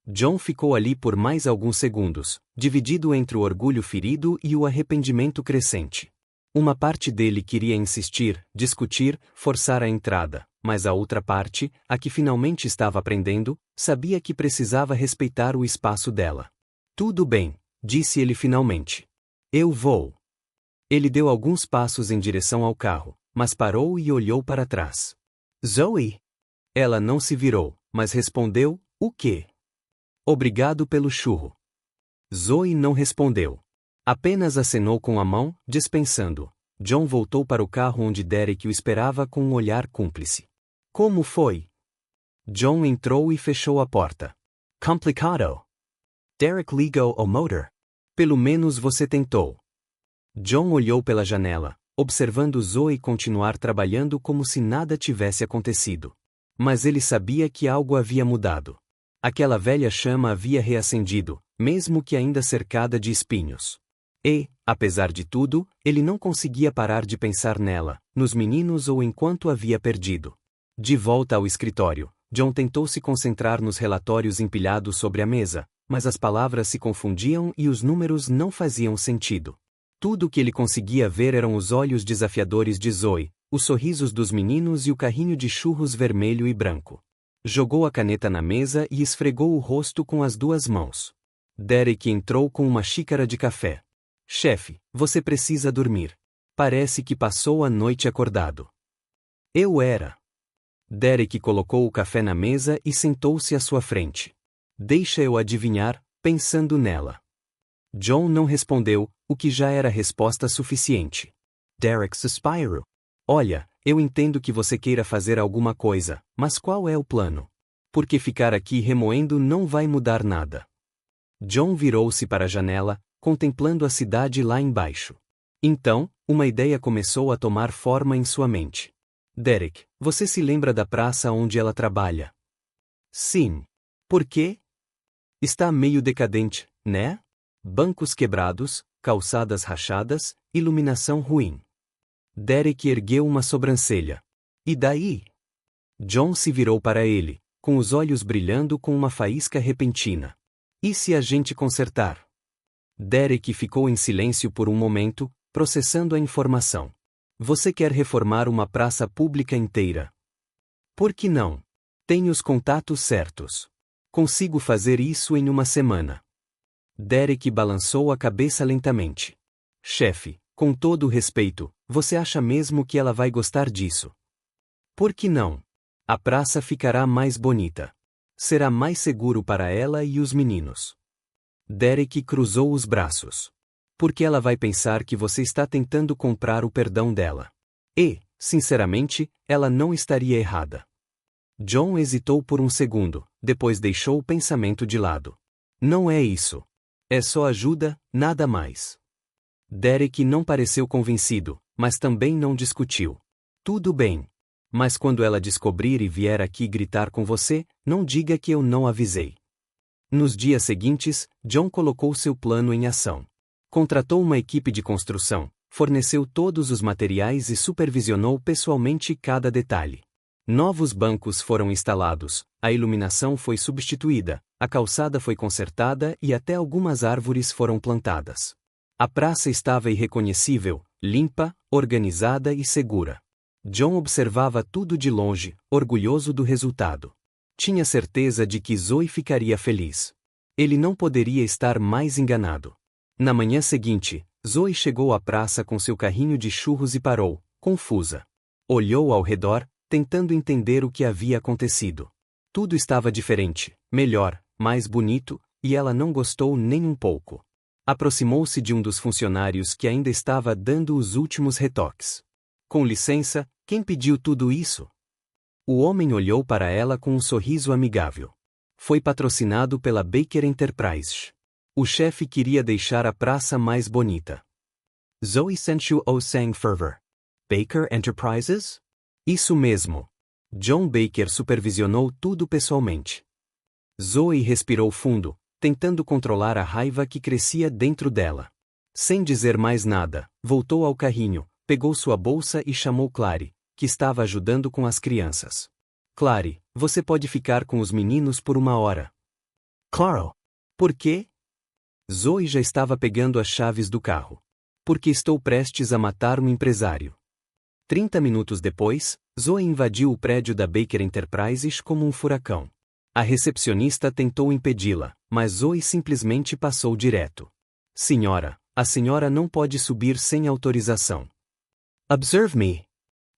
John ficou ali por mais alguns segundos, dividido entre o orgulho ferido e o arrependimento crescente. Uma parte dele queria insistir, discutir, forçar a entrada, mas a outra parte, a que finalmente estava aprendendo, sabia que precisava respeitar o espaço dela. Tudo bem, disse ele finalmente. Eu vou. Ele deu alguns passos em direção ao carro, mas parou e olhou para trás. Zoe? Ela não se virou, mas respondeu, o quê? Obrigado pelo churro. Zoe não respondeu. Apenas acenou com a mão, dispensando. John voltou para o carro onde Derek o esperava com um olhar cúmplice. Como foi? John entrou e fechou a porta. Complicado. Derek ligou o motor. Pelo menos você tentou. John olhou pela janela, observando Zoe continuar trabalhando como se nada tivesse acontecido. Mas ele sabia que algo havia mudado. Aquela velha chama havia reacendido, mesmo que ainda cercada de espinhos. E, apesar de tudo, ele não conseguia parar de pensar nela, nos meninos ou enquanto havia perdido. De volta ao escritório, John tentou se concentrar nos relatórios empilhados sobre a mesa, mas as palavras se confundiam e os números não faziam sentido. Tudo o que ele conseguia ver eram os olhos desafiadores de Zoe, os sorrisos dos meninos e o carrinho de churros vermelho e branco. Jogou a caneta na mesa e esfregou o rosto com as duas mãos. Derek entrou com uma xícara de café. Chefe, você precisa dormir. Parece que passou a noite acordado. Eu era. Derek colocou o café na mesa e sentou-se à sua frente. Deixa eu adivinhar, pensando nela. John não respondeu, o que já era resposta suficiente. Derek suspirou. Olha, eu entendo que você queira fazer alguma coisa, mas qual é o plano? Porque ficar aqui remoendo não vai mudar nada. John virou-se para a janela, contemplando a cidade lá embaixo. Então, uma ideia começou a tomar forma em sua mente. Derek, você se lembra da praça onde ela trabalha? Sim. Por quê? Está meio decadente, né? Bancos quebrados, calçadas rachadas, iluminação ruim. Derek ergueu uma sobrancelha. E daí? John se virou para ele, com os olhos brilhando com uma faísca repentina. E se a gente consertar? Derek ficou em silêncio por um momento, processando a informação. Você quer reformar uma praça pública inteira? Por que não? Tenho os contatos certos. Consigo fazer isso em uma semana. Derek balançou a cabeça lentamente. Chefe, com todo o respeito, você acha mesmo que ela vai gostar disso? Por que não? A praça ficará mais bonita. Será mais seguro para ela e os meninos. Derek cruzou os braços. Porque ela vai pensar que você está tentando comprar o perdão dela. E, sinceramente, ela não estaria errada. John hesitou por um segundo, depois deixou o pensamento de lado. Não é isso. É só ajuda, nada mais. Derek não pareceu convencido, mas também não discutiu. Tudo bem. Mas quando ela descobrir e vier aqui gritar com você, não diga que eu não avisei. Nos dias seguintes, John colocou seu plano em ação. Contratou uma equipe de construção, forneceu todos os materiais e supervisionou pessoalmente cada detalhe. Novos bancos foram instalados, a iluminação foi substituída, a calçada foi consertada e até algumas árvores foram plantadas. A praça estava irreconhecível, limpa, organizada e segura. John observava tudo de longe, orgulhoso do resultado. Tinha certeza de que Zoe ficaria feliz. Ele não poderia estar mais enganado. Na manhã seguinte, Zoe chegou à praça com seu carrinho de churros e parou, confusa. Olhou ao redor, tentando entender o que havia acontecido. Tudo estava diferente, melhor, mais bonito, e ela não gostou nem um pouco. Aproximou-se de um dos funcionários que ainda estava dando os últimos retoques. Com licença, quem pediu tudo isso? O homem olhou para ela com um sorriso amigável. Foi patrocinado pela Baker Enterprises. O chefe queria deixar a praça mais bonita. Zoe sent you o sang fervor. Baker Enterprises? Isso mesmo. John Baker supervisionou tudo pessoalmente. Zoe respirou fundo, tentando controlar a raiva que crescia dentro dela. Sem dizer mais nada, voltou ao carrinho, pegou sua bolsa e chamou Clary, que estava ajudando com as crianças. Clary, você pode ficar com os meninos por uma hora. Claro. Por quê? Zoe já estava pegando as chaves do carro. Porque estou prestes a matar um empresário. 30 minutos depois, Zoe invadiu o prédio da Baker Enterprises como um furacão. A recepcionista tentou impedi-la, mas Zoe simplesmente passou direto. Senhora, a senhora não pode subir sem autorização. Observe me.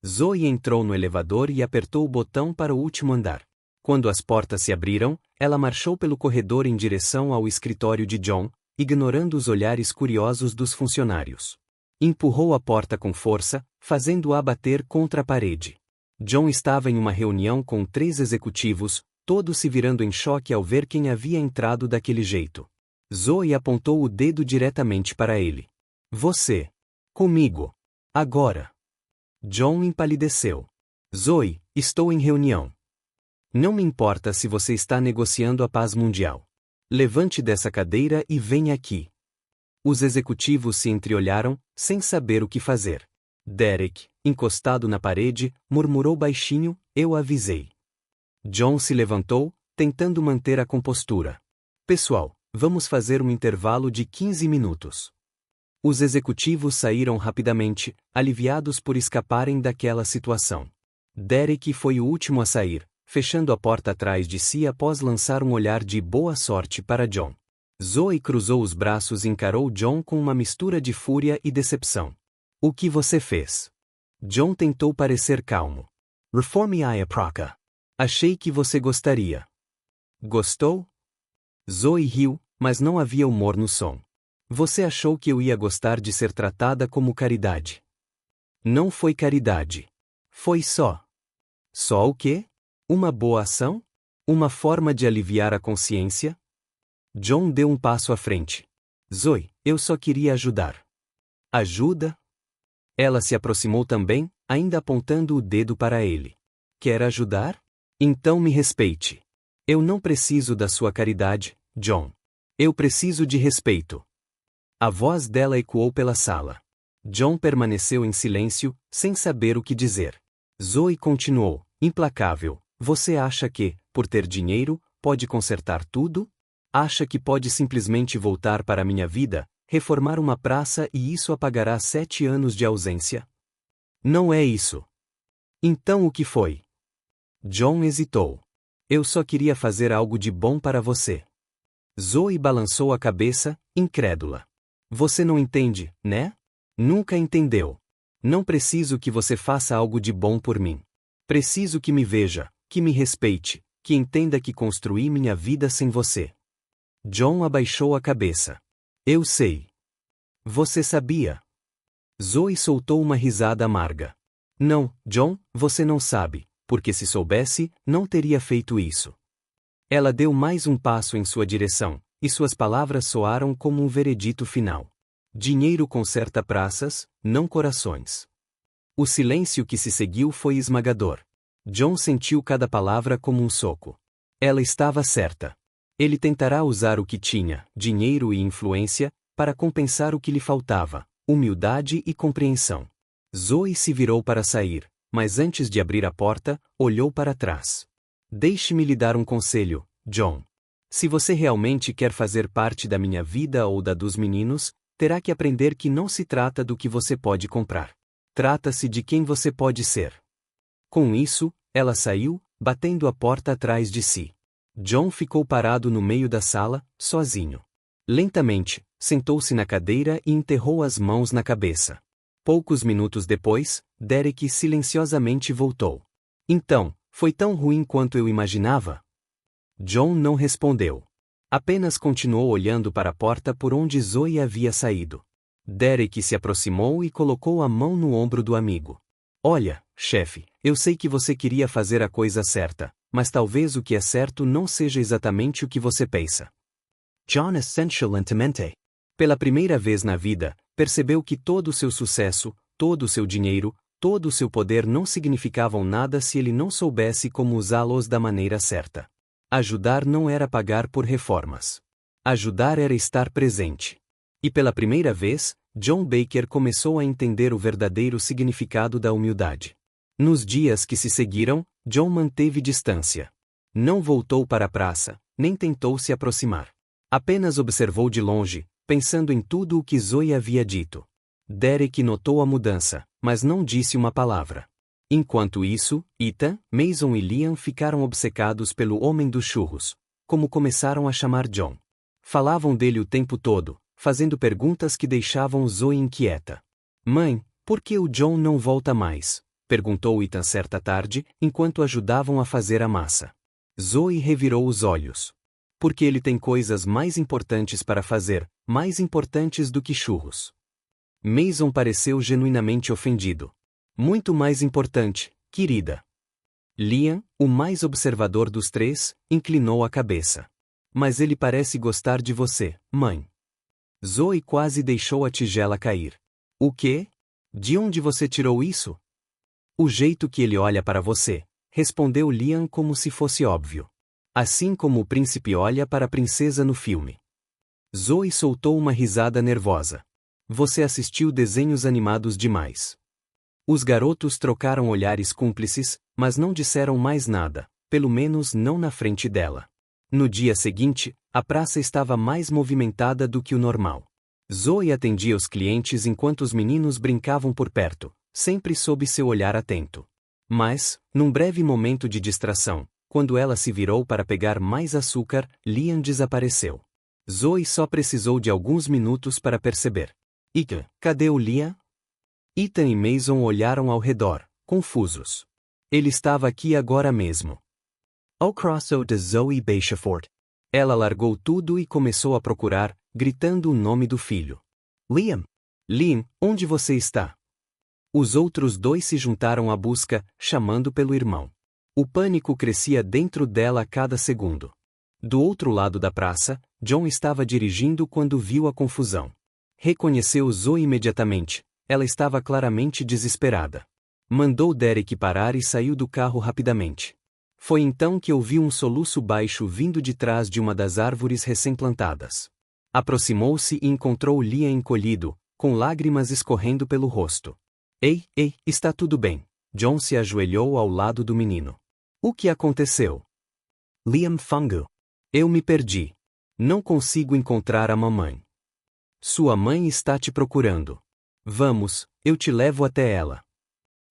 Zoe entrou no elevador e apertou o botão para o último andar. Quando as portas se abriram, ela marchou pelo corredor em direção ao escritório de John, ignorando os olhares curiosos dos funcionários. Empurrou a porta com força, fazendo-a bater contra a parede. John estava em uma reunião com 3 executivos, todos se virando em choque ao ver quem havia entrado daquele jeito. Zoe apontou o dedo diretamente para ele. Você. Comigo. Agora. John empalideceu. Zoe, estou em reunião. Não me importa se você está negociando a paz mundial. Levante dessa cadeira e venha aqui. Os executivos se entreolharam, sem saber o que fazer. Derek, encostado na parede, murmurou baixinho, eu avisei. John se levantou, tentando manter a compostura. Pessoal, vamos fazer um intervalo de 15 minutos. Os executivos saíram rapidamente, aliviados por escaparem daquela situação. Derek foi o último a sair, fechando a porta atrás de si após lançar um olhar de boa sorte para John. Zoe cruzou os braços e encarou John com uma mistura de fúria e decepção. O que você fez? John tentou parecer calmo. Reforme a praca. Achei que você gostaria. Gostou? Zoe riu, mas não havia humor no som. Você achou que eu ia gostar de ser tratada como caridade? Não foi caridade. Foi só. Só o quê? Uma boa ação? Uma forma de aliviar a consciência? John deu um passo à frente. Zoe, eu só queria ajudar. Ajuda? Ela se aproximou também, ainda apontando o dedo para ele. Quer ajudar? Então me respeite. Eu não preciso da sua caridade, John. Eu preciso de respeito. A voz dela ecoou pela sala. John permaneceu em silêncio, sem saber o que dizer. Zoe continuou, implacável. Você acha que, por ter dinheiro, pode consertar tudo? Acha que pode simplesmente voltar para minha vida, reformar uma praça e isso apagará 7 anos de ausência? Não é isso. Então o que foi? John hesitou. Eu só queria fazer algo de bom para você. Zoe balançou a cabeça, incrédula. Você não entende, né? Nunca entendeu. Não preciso que você faça algo de bom por mim. Preciso que me veja, que me respeite, que entenda que construí minha vida sem você. John abaixou a cabeça. Eu sei. Você sabia? Zoe soltou uma risada amarga. Não, John, você não sabe. porque se soubesse, não teria feito isso. Ela deu mais um passo em sua direção, e suas palavras soaram como um veredito final. Dinheiro conserta praças, não corações. O silêncio que se seguiu foi esmagador. John sentiu cada palavra como um soco. Ela estava certa. Ele tentará usar o que tinha, dinheiro e influência, para compensar o que lhe faltava, humildade e compreensão. Zoe se virou para sair, mas antes de abrir a porta, olhou para trás. Deixe-me lhe dar um conselho, John. Se você realmente quer fazer parte da minha vida ou da dos meninos, terá que aprender que não se trata do que você pode comprar. Trata-se de quem você pode ser. Com isso, ela saiu, batendo a porta atrás de si. John ficou parado no meio da sala, sozinho. Lentamente, sentou-se na cadeira e enterrou as mãos na cabeça. Poucos minutos depois, Derek silenciosamente voltou. Então, foi tão ruim quanto eu imaginava? John não respondeu. Apenas continuou olhando para a porta por onde Zoe havia saído. Derek se aproximou e colocou a mão no ombro do amigo. Olha, chefe, eu sei que você queria fazer a coisa certa, mas talvez o que é certo não seja exatamente o que você pensa. John assentiu lentamente. Pela primeira vez na vida, percebeu que todo o seu sucesso, todo o seu dinheiro, todo o seu poder não significavam nada se ele não soubesse como usá-los da maneira certa. Ajudar não era pagar por reformas. Ajudar era estar presente. E pela primeira vez, John Baker começou a entender o verdadeiro significado da humildade. Nos dias que se seguiram, John manteve distância. Não voltou para a praça, nem tentou se aproximar. Apenas observou de longe, pensando em tudo o que Zoe havia dito. Derek notou a mudança, mas não disse uma palavra. Enquanto isso, Ethan, Mason e Liam ficaram obcecados pelo homem dos churros, como começaram a chamar John. Falavam dele o tempo todo, fazendo perguntas que deixavam Zoe inquieta. Mãe, por que o John não volta mais? Perguntou Ethan certa tarde, enquanto ajudavam a fazer a massa. Zoe revirou os olhos. Porque ele tem coisas mais importantes para fazer, mais importantes do que churros. Mason pareceu genuinamente ofendido. Muito mais importante, querida. Liam, o mais observador dos três, inclinou a cabeça. Mas ele parece gostar de você, mãe. Zoe quase deixou a tigela cair. O quê? De onde você tirou isso? O jeito que ele olha para você, respondeu Liam como se fosse óbvio. Assim como o príncipe olha para a princesa no filme. Zoe soltou uma risada nervosa. Você assistiu desenhos animados demais. Os garotos trocaram olhares cúmplices, mas não disseram mais nada, pelo menos não na frente dela. No dia seguinte, a praça estava mais movimentada do que o normal. Zoe atendia os clientes enquanto os meninos brincavam por perto, sempre sob seu olhar atento. Mas, num breve momento de distração, quando ela se virou para pegar mais açúcar, Liam desapareceu. Zoe só precisou de alguns minutos para perceber. Cadê o Liam? Ethan e Mason olharam ao redor, confusos. Ele estava aqui agora mesmo. O crosso de Zoe Beachford. Ela largou tudo e começou a procurar, gritando o nome do filho. Liam! Liam, onde você está? Os outros dois se juntaram à busca, chamando pelo irmão. O pânico crescia dentro dela a cada segundo. Do outro lado da praça, John estava dirigindo quando viu a confusão. Reconheceu Zoe imediatamente. Ela estava claramente desesperada. Mandou Derek parar e saiu do carro rapidamente. Foi então que ouviu um soluço baixo vindo de trás de uma das árvores recém-plantadas. Aproximou-se e encontrou Liam encolhido, com lágrimas escorrendo pelo rosto. Ei, está tudo bem. John se ajoelhou ao lado do menino. O que aconteceu? Liam Fungo. Eu me perdi. Não consigo encontrar a mamãe. Sua mãe está te procurando. Vamos, eu te levo até ela.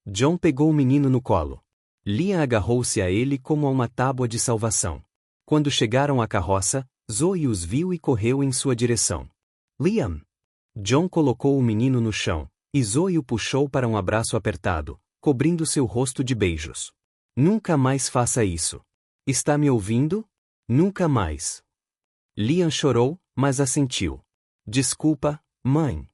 John pegou o menino no colo. Liam agarrou-se a ele como a uma tábua de salvação. Quando chegaram à carroça, Zoe os viu e correu em sua direção. Liam! John colocou o menino no chão, e Zoe o puxou para um abraço apertado, cobrindo seu rosto de beijos. Nunca mais faça isso. Está me ouvindo? Nunca mais. Liam chorou, mas assentiu. Desculpa, mãe.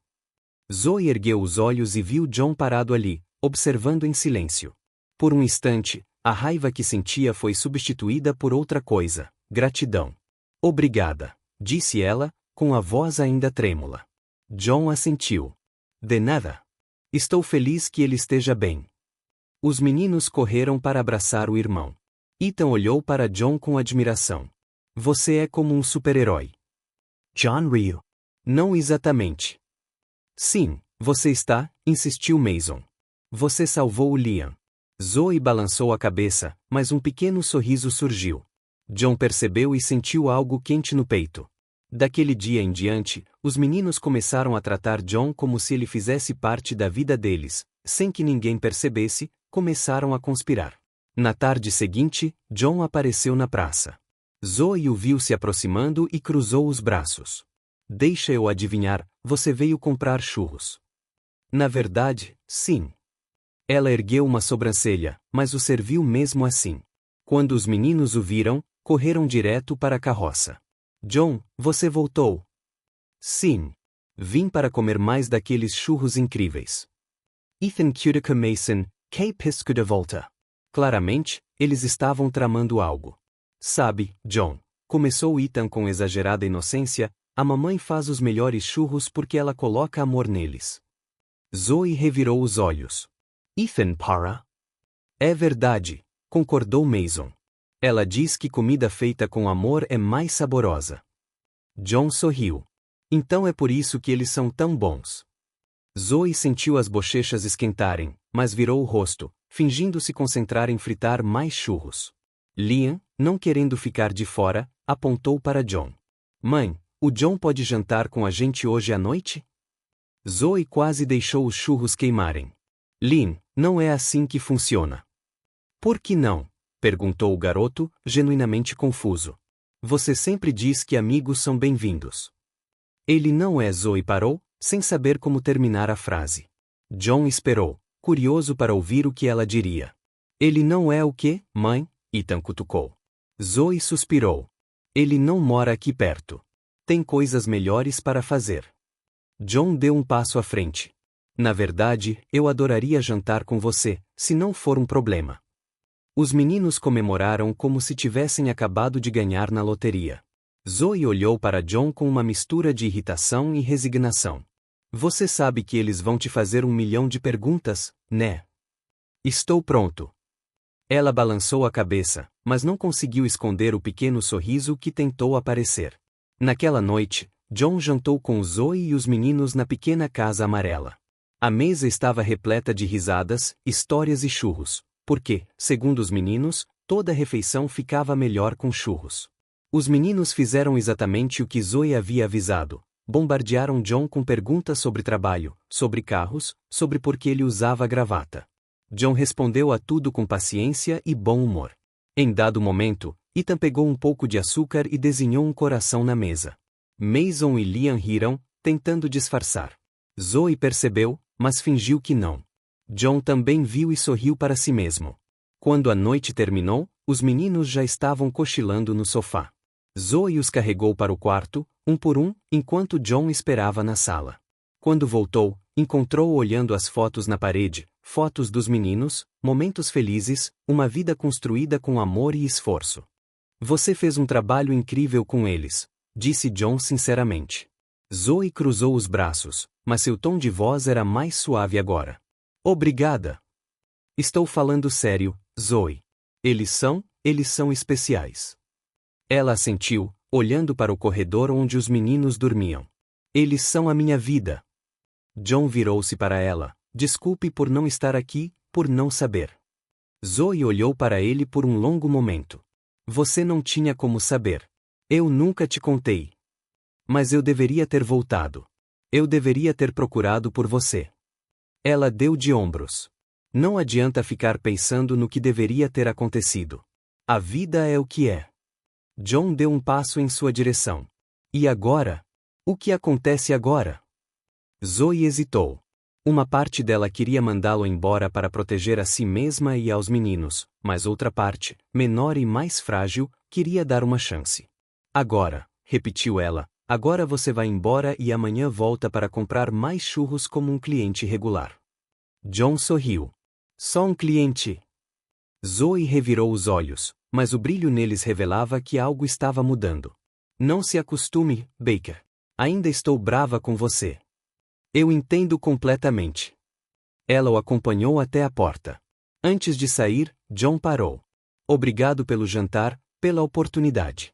Zoe ergueu os olhos e viu John parado ali, observando em silêncio. Por um instante, A raiva que sentia foi substituída por outra coisa: gratidão. Obrigada, disse ela, com a voz ainda trêmula. John assentiu. De nada. Estou feliz que ele esteja bem. Os meninos correram para abraçar o irmão. Ethan olhou para John com admiração. Você é como um super-herói. John riu. Não exatamente. Sim, você está, insistiu Mason. Você salvou o Liam. Zoe balançou a cabeça, mas um pequeno sorriso surgiu. John percebeu e sentiu algo quente no peito. Daquele dia em diante, os meninos começaram a tratar John como se ele fizesse parte da vida deles. Sem que ninguém percebesse, começaram a conspirar. Na tarde seguinte, John apareceu na praça. Zoe o viu se aproximando e cruzou os braços. Deixa eu adivinhar, você veio comprar churros. Na verdade, sim. Ela ergueu uma sobrancelha, mas o serviu mesmo assim. Quando os meninos o viram, correram direto para a carroça. John, você voltou? Sim. Vim para comer mais daqueles churros incríveis. Ethan Cutica Mason, que pisco de volta. Claramente, eles estavam tramando algo. Sabe, John, começou Ethan com exagerada inocência, a mamãe faz os melhores churros porque ela coloca amor neles. Zoe revirou os olhos. Ethan para? É verdade, concordou Mason. Ela diz que comida feita com amor é mais saborosa. John sorriu. Então é por isso que eles são tão bons. Zoe sentiu as bochechas esquentarem, mas virou o rosto, fingindo se concentrar em fritar mais churros. Liam, não querendo ficar de fora, apontou para John. Mãe, o John pode jantar com a gente hoje à noite? Zoe quase deixou os churros queimarem. Liam, não é assim que funciona. Por que não? Perguntou o garoto, genuinamente confuso. Você sempre diz que amigos são bem-vindos. Ele não é. Zoe parou, sem saber como terminar a frase. John esperou, curioso para ouvir o que ela diria. Ele não é o quê, mãe? Ethan cutucou. Zoe suspirou. Ele não mora aqui perto. Tem coisas melhores para fazer. John deu um passo à frente. Na verdade, eu adoraria jantar com você, se não for um problema. Os meninos comemoraram como se tivessem acabado de ganhar na loteria. Zoe olhou para John com uma mistura de irritação e resignação. Você sabe que eles vão te fazer 1 milhão de perguntas, né? Estou pronto. Ela balançou a cabeça, mas não conseguiu esconder o pequeno sorriso que tentou aparecer. Naquela noite, John jantou com Zoe e os meninos na pequena casa amarela. A mesa estava repleta de risadas, histórias e churros, porque, segundo os meninos, toda refeição ficava melhor com churros. Os meninos fizeram exatamente o que Zoe havia avisado. Bombardearam John com perguntas sobre trabalho, sobre carros, sobre por que ele usava gravata. John respondeu a tudo com paciência e bom humor. Em dado momento, Ethan pegou um pouco de açúcar e desenhou um coração na mesa. Mason e Liam riram, tentando disfarçar. Zoe percebeu, mas fingiu que não. John também viu e sorriu para si mesmo. Quando a noite terminou, os meninos já estavam cochilando no sofá. Zoe os carregou para o quarto, um por um, enquanto John esperava na sala. Quando voltou, encontrou-o olhando as fotos na parede, fotos dos meninos, momentos felizes, uma vida construída com amor e esforço. Você fez um trabalho incrível com eles, disse John sinceramente. Zoe cruzou os braços, mas seu tom de voz era mais suave agora. Obrigada. Estou falando sério, Zoe. Eles são especiais. Ela assentiu, olhando para o corredor onde os meninos dormiam. Eles são a minha vida. John virou-se para ela. Desculpe por não estar aqui, por não saber. Zoe olhou para ele por um longo momento. Você não tinha como saber. Eu nunca te contei. Mas eu deveria ter voltado. Eu deveria ter procurado por você. Ela deu de ombros. Não adianta ficar pensando no que deveria ter acontecido. A vida é o que é. John deu um passo em sua direção. E agora? O que acontece agora? Zoe hesitou. Uma parte dela queria mandá-lo embora para proteger a si mesma e aos meninos, mas outra parte, menor e mais frágil, queria dar uma chance. Agora, repetiu ela, agora você vai embora e amanhã volta para comprar mais churros como um cliente regular. John sorriu. Só um cliente? Zoe revirou os olhos, mas o brilho neles revelava que algo estava mudando. Não se acostume, Baker. Ainda estou brava com você. Eu entendo completamente. Ela o acompanhou até a porta. Antes de sair, John parou. Obrigado pelo jantar, pela oportunidade.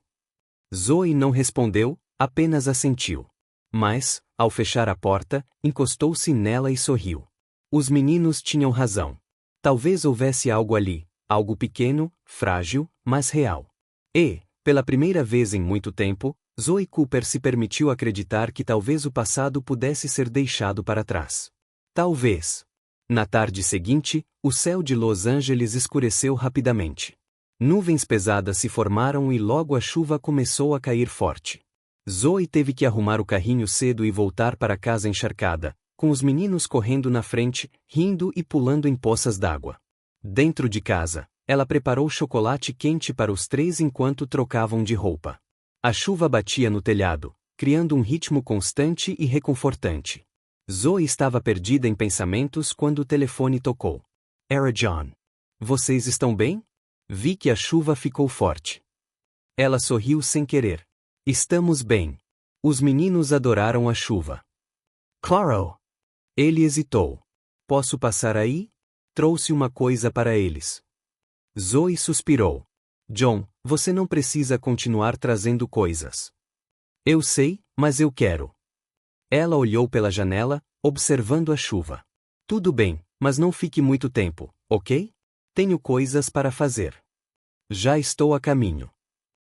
Zoe não respondeu, apenas assentiu. Mas, ao fechar a porta, encostou-se nela e sorriu. Os meninos tinham razão. Talvez houvesse algo ali, algo pequeno, frágil, mas real. E, pela primeira vez em muito tempo, Zoe Cooper se permitiu acreditar que talvez o passado pudesse ser deixado para trás. Talvez. Na tarde seguinte, o céu de Los Angeles escureceu rapidamente. Nuvens pesadas se formaram e logo a chuva começou a cair forte. Zoe teve que arrumar o carrinho cedo e voltar para casa encharcada, com os meninos correndo na frente, rindo e pulando em poças d'água. Dentro de casa, ela preparou chocolate quente para os três enquanto trocavam de roupa. A chuva batia no telhado, criando um ritmo constante e reconfortante. Zoe estava perdida em pensamentos quando o telefone tocou. Era John. Vocês estão bem? Vi que a chuva ficou forte. Ela sorriu sem querer. Estamos bem. Os meninos adoraram a chuva. Claro. Ele hesitou. Posso passar aí? Trouxe uma coisa para eles. Zoe suspirou. John, você não precisa continuar trazendo coisas. Eu sei, mas eu quero. Ela olhou pela janela, observando a chuva. Tudo bem, mas não fique muito tempo, ok? Tenho coisas para fazer. Já estou a caminho.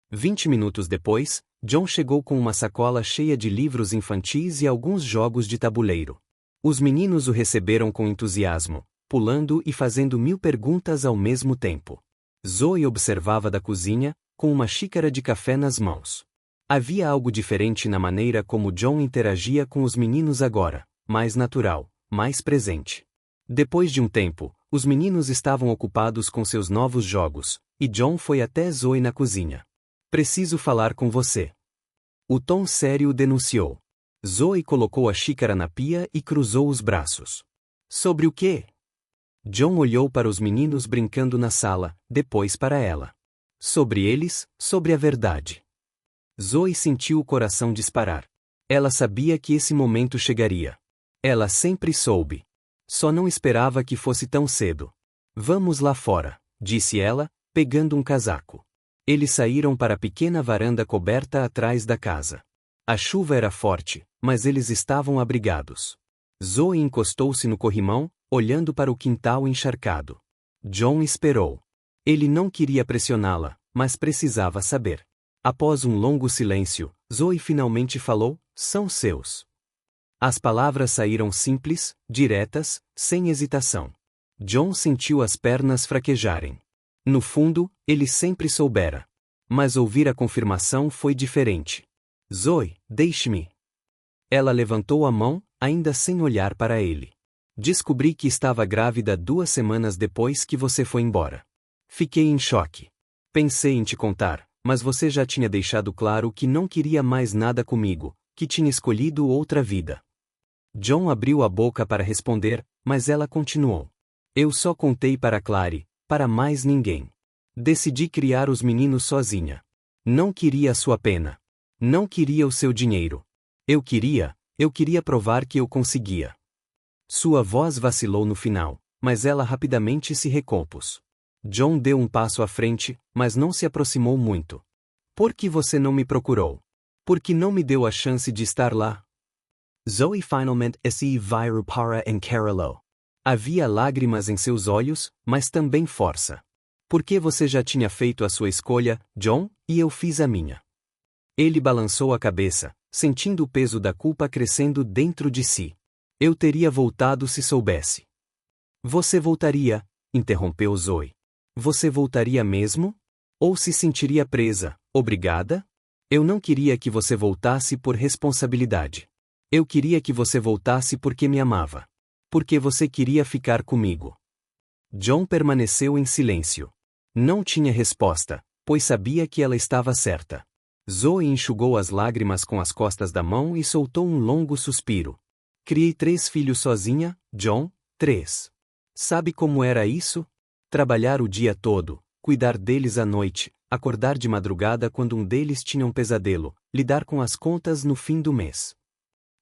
20 minutos depois, John chegou com uma sacola cheia de livros infantis e alguns jogos de tabuleiro. Os meninos o receberam com entusiasmo, pulando e fazendo 1000 perguntas ao mesmo tempo. Zoe observava da cozinha, com uma xícara de café nas mãos. Havia algo diferente na maneira como John interagia com os meninos agora, mais natural, mais presente. Depois de um tempo, os meninos estavam ocupados com seus novos jogos, e John foi até Zoe na cozinha. Preciso falar com você. O tom sério o denunciou. Zoe colocou a xícara na pia e cruzou os braços. Sobre o quê? John olhou para os meninos brincando na sala, depois para ela. Sobre eles, sobre a verdade. Zoe sentiu o coração disparar. Ela sabia que esse momento chegaria. Ela sempre soube. Só não esperava que fosse tão cedo. Vamos lá fora, disse ela, pegando um casaco. Eles saíram para a pequena varanda coberta atrás da casa. A chuva era forte, mas eles estavam abrigados. Zoe encostou-se no corrimão, olhando para o quintal encharcado. John esperou. Ele não queria pressioná-la, mas precisava saber. Após um longo silêncio, Zoe finalmente falou: são seus. As palavras saíram simples, diretas, sem hesitação. John sentiu as pernas fraquejarem. No fundo, ele sempre soubera. Mas ouvir a confirmação foi diferente. Zoe, deixe-me. Ela levantou a mão, ainda sem olhar para ele. Descobri que estava grávida 2 semanas depois que você foi embora. Fiquei em choque. Pensei em te contar, mas você já tinha deixado claro que não queria mais nada comigo, que tinha escolhido outra vida. John abriu a boca para responder, mas ela continuou. Eu só contei para Clary, para mais ninguém. Decidi criar os meninos sozinha. Não queria a sua pena. Não queria o seu dinheiro. Eu queria provar que eu conseguia. Sua voz vacilou no final, mas ela rapidamente se recompôs. John deu um passo à frente, mas não se aproximou muito. Por que você não me procurou? Por que não me deu a chance de estar lá? Zoe finalmente se virou para encará-lo. Havia lágrimas em seus olhos, mas também força. Porque você já tinha feito a sua escolha, John, e eu fiz a minha. Ele balançou a cabeça, sentindo o peso da culpa crescendo dentro de si. Eu teria voltado se soubesse. Você voltaria, interrompeu Zoe. Você voltaria mesmo? Ou se sentiria presa, obrigada? Eu não queria que você voltasse por responsabilidade. Eu queria que você voltasse porque me amava. Porque você queria ficar comigo. John permaneceu em silêncio. Não tinha resposta, pois sabia que ela estava certa. Zoe enxugou as lágrimas com as costas da mão e soltou um longo suspiro. Criei 3 filhos sozinha, John, 3. Sabe como era isso? Trabalhar o dia todo, cuidar deles à noite, acordar de madrugada quando um deles tinha um pesadelo, lidar com as contas no fim do mês.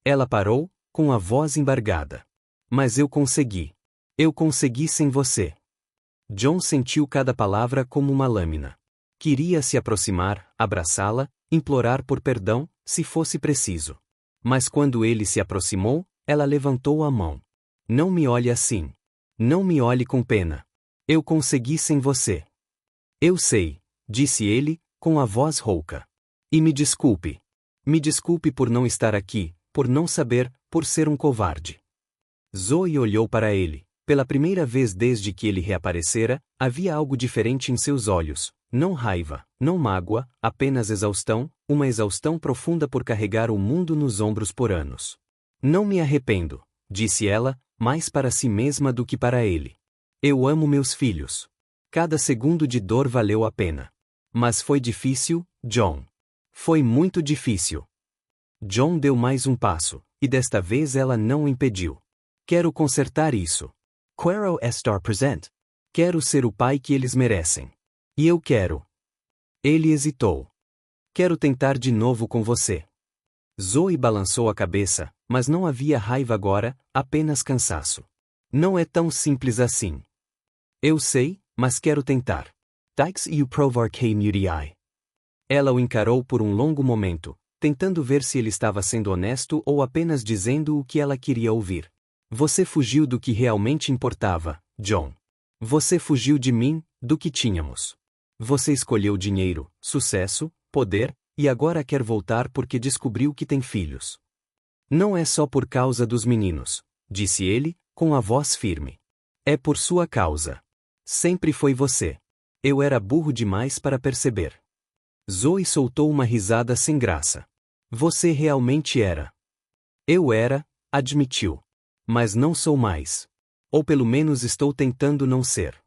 Ela parou, com a voz embargada. Mas eu consegui. Eu consegui sem você. John sentiu cada palavra como uma lâmina. Queria se aproximar, abraçá-la, implorar por perdão, se fosse preciso. Mas quando ele se aproximou, ela levantou a mão. Não me olhe assim. Não me olhe com pena. Eu consegui sem você. Eu sei, disse ele, com a voz rouca. E me desculpe. Me desculpe por não estar aqui, por não saber, por ser um covarde. Zoe olhou para ele. Pela primeira vez desde que ele reaparecera, havia algo diferente em seus olhos. Não raiva, não mágoa, apenas exaustão, uma exaustão profunda por carregar o mundo nos ombros por anos. Não me arrependo, disse ela, mais para si mesma do que para ele. Eu amo meus filhos. Cada segundo de dor valeu a pena. Mas foi difícil, John. Foi muito difícil. John deu mais um passo, e desta vez ela não o impediu. Quero consertar isso. Quero estar presente. Quero ser o pai que eles merecem. E eu quero. Ele hesitou. Quero tentar de novo com você. Zoe balançou a cabeça, mas não havia raiva agora, apenas cansaço. Não é tão simples assim. Eu sei, mas quero tentar. Tykes e o provar que muriai. Ela o encarou por um longo momento, tentando ver se ele estava sendo honesto ou apenas dizendo o que ela queria ouvir. Você fugiu do que realmente importava, John. Você fugiu de mim, do que tínhamos. Você escolheu dinheiro, sucesso, poder, e agora quer voltar porque descobriu que tem filhos. Não é só por causa dos meninos, disse ele, com a voz firme. É por sua causa. Sempre foi você. Eu era burro demais para perceber. Zoe soltou uma risada sem graça. Você realmente era. Eu era, admitiu. Mas não sou mais. Ou pelo menos estou tentando não ser.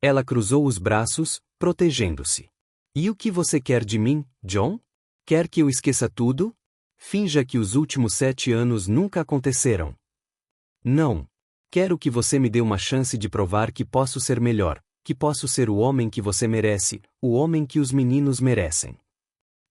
Ela cruzou os braços, protegendo-se. E o que você quer de mim, John? Quer que eu esqueça tudo? Finja que os últimos 7 anos nunca aconteceram. Não. Quero que você me dê uma chance de provar que posso ser melhor, que posso ser o homem que você merece, o homem que os meninos merecem.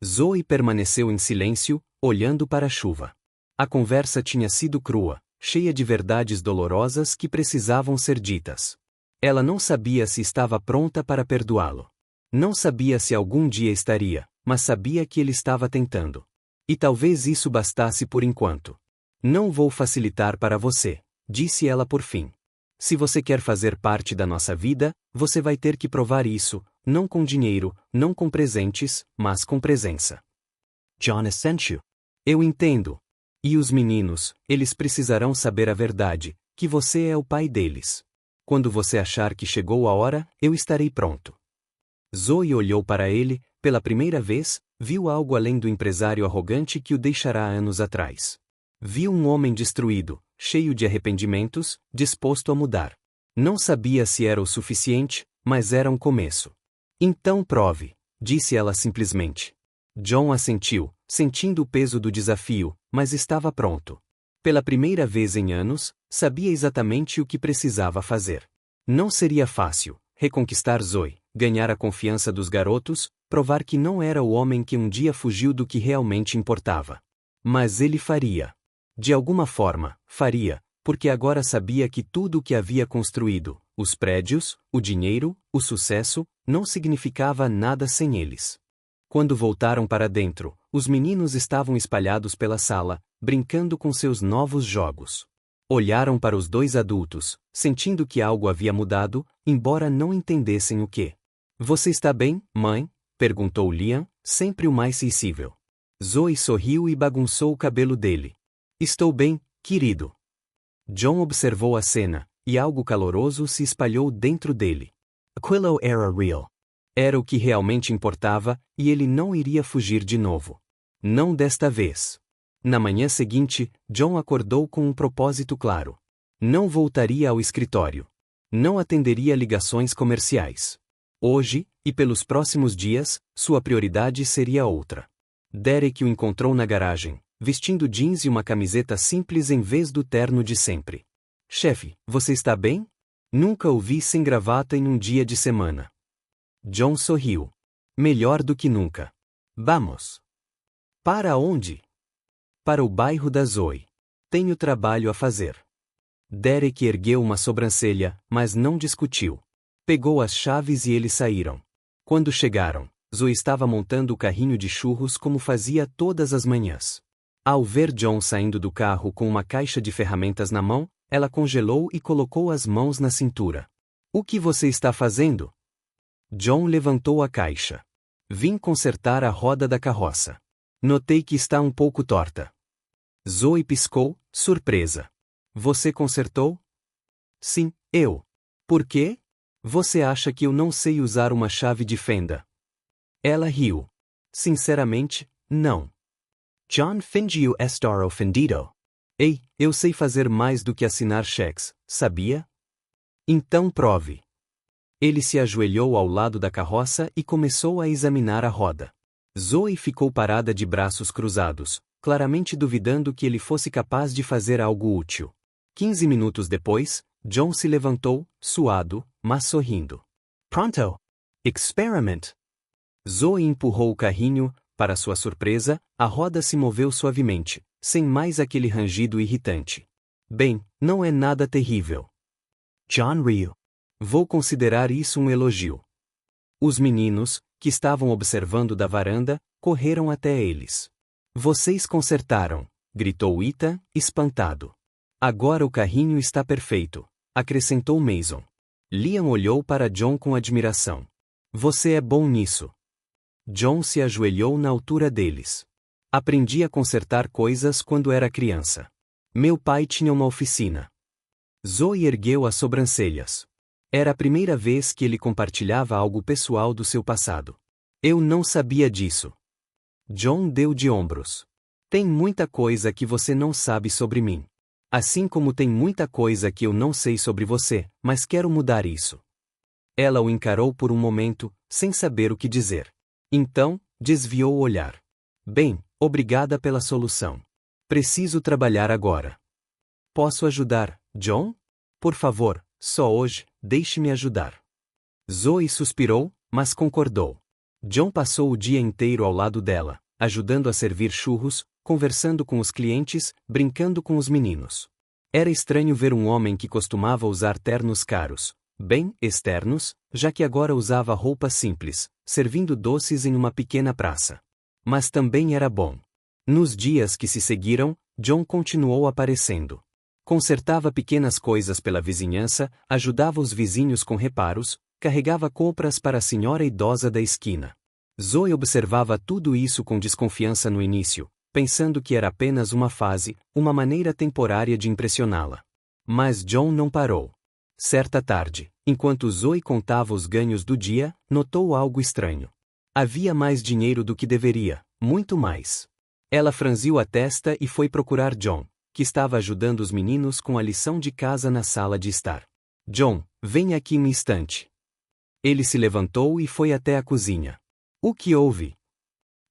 Zoe permaneceu em silêncio, olhando para a chuva. A conversa tinha sido crua, cheia de verdades dolorosas que precisavam ser ditas. Ela não sabia se estava pronta para perdoá-lo. Não sabia se algum dia estaria, mas sabia que ele estava tentando. E talvez isso bastasse por enquanto. Não vou facilitar para você, disse ela por fim. Se você quer fazer parte da nossa vida, você vai ter que provar isso, não com dinheiro, não com presentes, mas com presença. John Essential. Eu entendo. E os meninos, eles precisarão saber a verdade, que você é o pai deles. Quando você achar que chegou a hora, eu estarei pronto. Zoe olhou para ele, pela primeira vez, viu algo além do empresário arrogante que o deixara há anos atrás. Viu um homem destruído, cheio de arrependimentos, disposto a mudar. Não sabia se era o suficiente, mas era um começo. Então prove, disse ela simplesmente. John assentiu, sentindo o peso do desafio, mas estava pronto. Pela primeira vez em anos, sabia exatamente o que precisava fazer. Não seria fácil reconquistar Zoe, ganhar a confiança dos garotos, provar que não era o homem que um dia fugiu do que realmente importava. Mas ele faria. De alguma forma, faria, porque agora sabia que tudo o que havia construído, os prédios, o dinheiro, o sucesso, não significava nada sem eles. Quando voltaram para dentro, os meninos estavam espalhados pela sala, brincando com seus novos jogos. Olharam para os dois adultos, sentindo que algo havia mudado, embora não entendessem o que. Você está bem, mãe? Perguntou Liam, sempre o mais sensível. Zoe sorriu e bagunçou o cabelo dele. Estou bem, querido. John observou a cena, e algo caloroso se espalhou dentro dele. Aquilo era real. Era o que realmente importava, e ele não iria fugir de novo. Não desta vez. Na manhã seguinte, John acordou com um propósito claro. Não voltaria ao escritório. Não atenderia ligações comerciais. Hoje, e pelos próximos dias, sua prioridade seria outra. Derek o encontrou na garagem, vestindo jeans e uma camiseta simples em vez do terno de sempre. Chefe, você está bem? Nunca o vi sem gravata em um dia de semana. John sorriu. Melhor do que nunca. Vamos. Para onde? Para o bairro da Zoe. Tenho trabalho a fazer. Derek ergueu uma sobrancelha, mas não discutiu. Pegou as chaves e eles saíram. Quando chegaram, Zoe estava montando o carrinho de churros como fazia todas as manhãs. Ao ver John saindo do carro com uma caixa de ferramentas na mão, ela congelou e colocou as mãos na cintura. O que você está fazendo? John levantou a caixa. Vim consertar a roda da carroça. Notei que está um pouco torta. Zoe piscou, surpresa. Você consertou? Sim, eu. Por quê? Você acha que eu não sei usar uma chave de fenda? Ela riu. Sinceramente, não. John fingiu estar ofendido. Ei, eu sei fazer mais do que assinar cheques, sabia? Então prove. Ele se ajoelhou ao lado da carroça e começou a examinar a roda. Zoe ficou parada de braços cruzados, claramente duvidando que ele fosse capaz de fazer algo útil. 15 minutos depois, John se levantou, suado, mas sorrindo. Pronto! Experiment! Zoe empurrou o carrinho. Para sua surpresa, a roda se moveu suavemente, sem mais aquele rangido irritante. Bem, não é nada terrível. John riu. Vou considerar isso um elogio. Os meninos, que estavam observando da varanda, correram até eles. Vocês consertaram, gritou Ethan, espantado. Agora o carrinho está perfeito, acrescentou Mason. Liam olhou para John com admiração. Você é bom nisso. John se ajoelhou na altura deles. Aprendi a consertar coisas quando era criança. Meu pai tinha uma oficina. Zoe ergueu as sobrancelhas. Era a primeira vez que ele compartilhava algo pessoal do seu passado. Eu não sabia disso. John deu de ombros. Tem muita coisa que você não sabe sobre mim. Assim como tem muita coisa que eu não sei sobre você, mas quero mudar isso. Ela o encarou por um momento, sem saber o que dizer. Então, desviou o olhar. Bem, obrigada pela solução. Preciso trabalhar agora. Posso ajudar, John? Por favor, só hoje, deixe-me ajudar. Zoe suspirou, mas concordou. John passou o dia inteiro ao lado dela, ajudando a servir churros, conversando com os clientes, brincando com os meninos. Era estranho ver um homem que costumava usar ternos caros, bem externos, já que agora usava roupas simples, servindo doces em uma pequena praça. Mas também era bom. Nos dias que se seguiram, John continuou aparecendo. Consertava pequenas coisas pela vizinhança, ajudava os vizinhos com reparos, carregava compras para a senhora idosa da esquina. Zoe observava tudo isso com desconfiança no início, pensando que era apenas uma fase, uma maneira temporária de impressioná-la. Mas John não parou. Certa tarde, enquanto Zoe contava os ganhos do dia, notou algo estranho. Havia mais dinheiro do que deveria, muito mais. Ela franziu a testa e foi procurar John, que estava ajudando os meninos com a lição de casa na sala de estar. John, venha aqui um instante. Ele se levantou e foi até a cozinha. O que houve?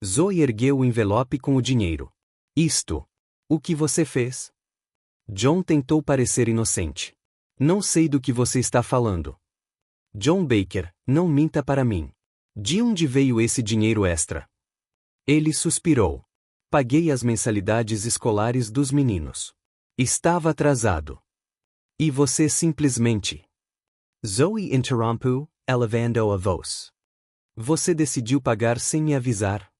Zoe ergueu o envelope com o dinheiro. Isto. O que você fez? John tentou parecer inocente. Não sei do que você está falando. John Baker, não minta para mim. De onde veio esse dinheiro extra? Ele suspirou. Paguei as mensalidades escolares dos meninos. Estava atrasado. E você simplesmente... Zoe interrompeu, elevando a voz. Você decidiu pagar sem me avisar?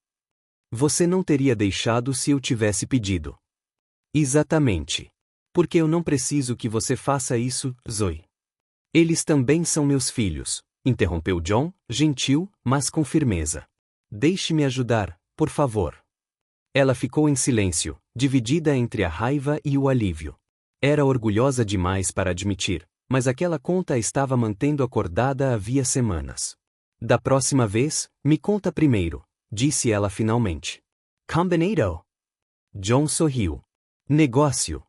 Você não teria deixado se eu tivesse pedido. Exatamente. Porque eu não preciso que você faça isso, Zoe. Eles também são meus filhos, interrompeu John, gentil, mas com firmeza. Deixe-me ajudar, por favor. Ela ficou em silêncio, dividida entre a raiva e o alívio. Era orgulhosa demais para admitir, mas aquela conta a estava mantendo acordada havia semanas. Da próxima vez, me conta primeiro, disse ela finalmente. Combinado. John sorriu. Negócio.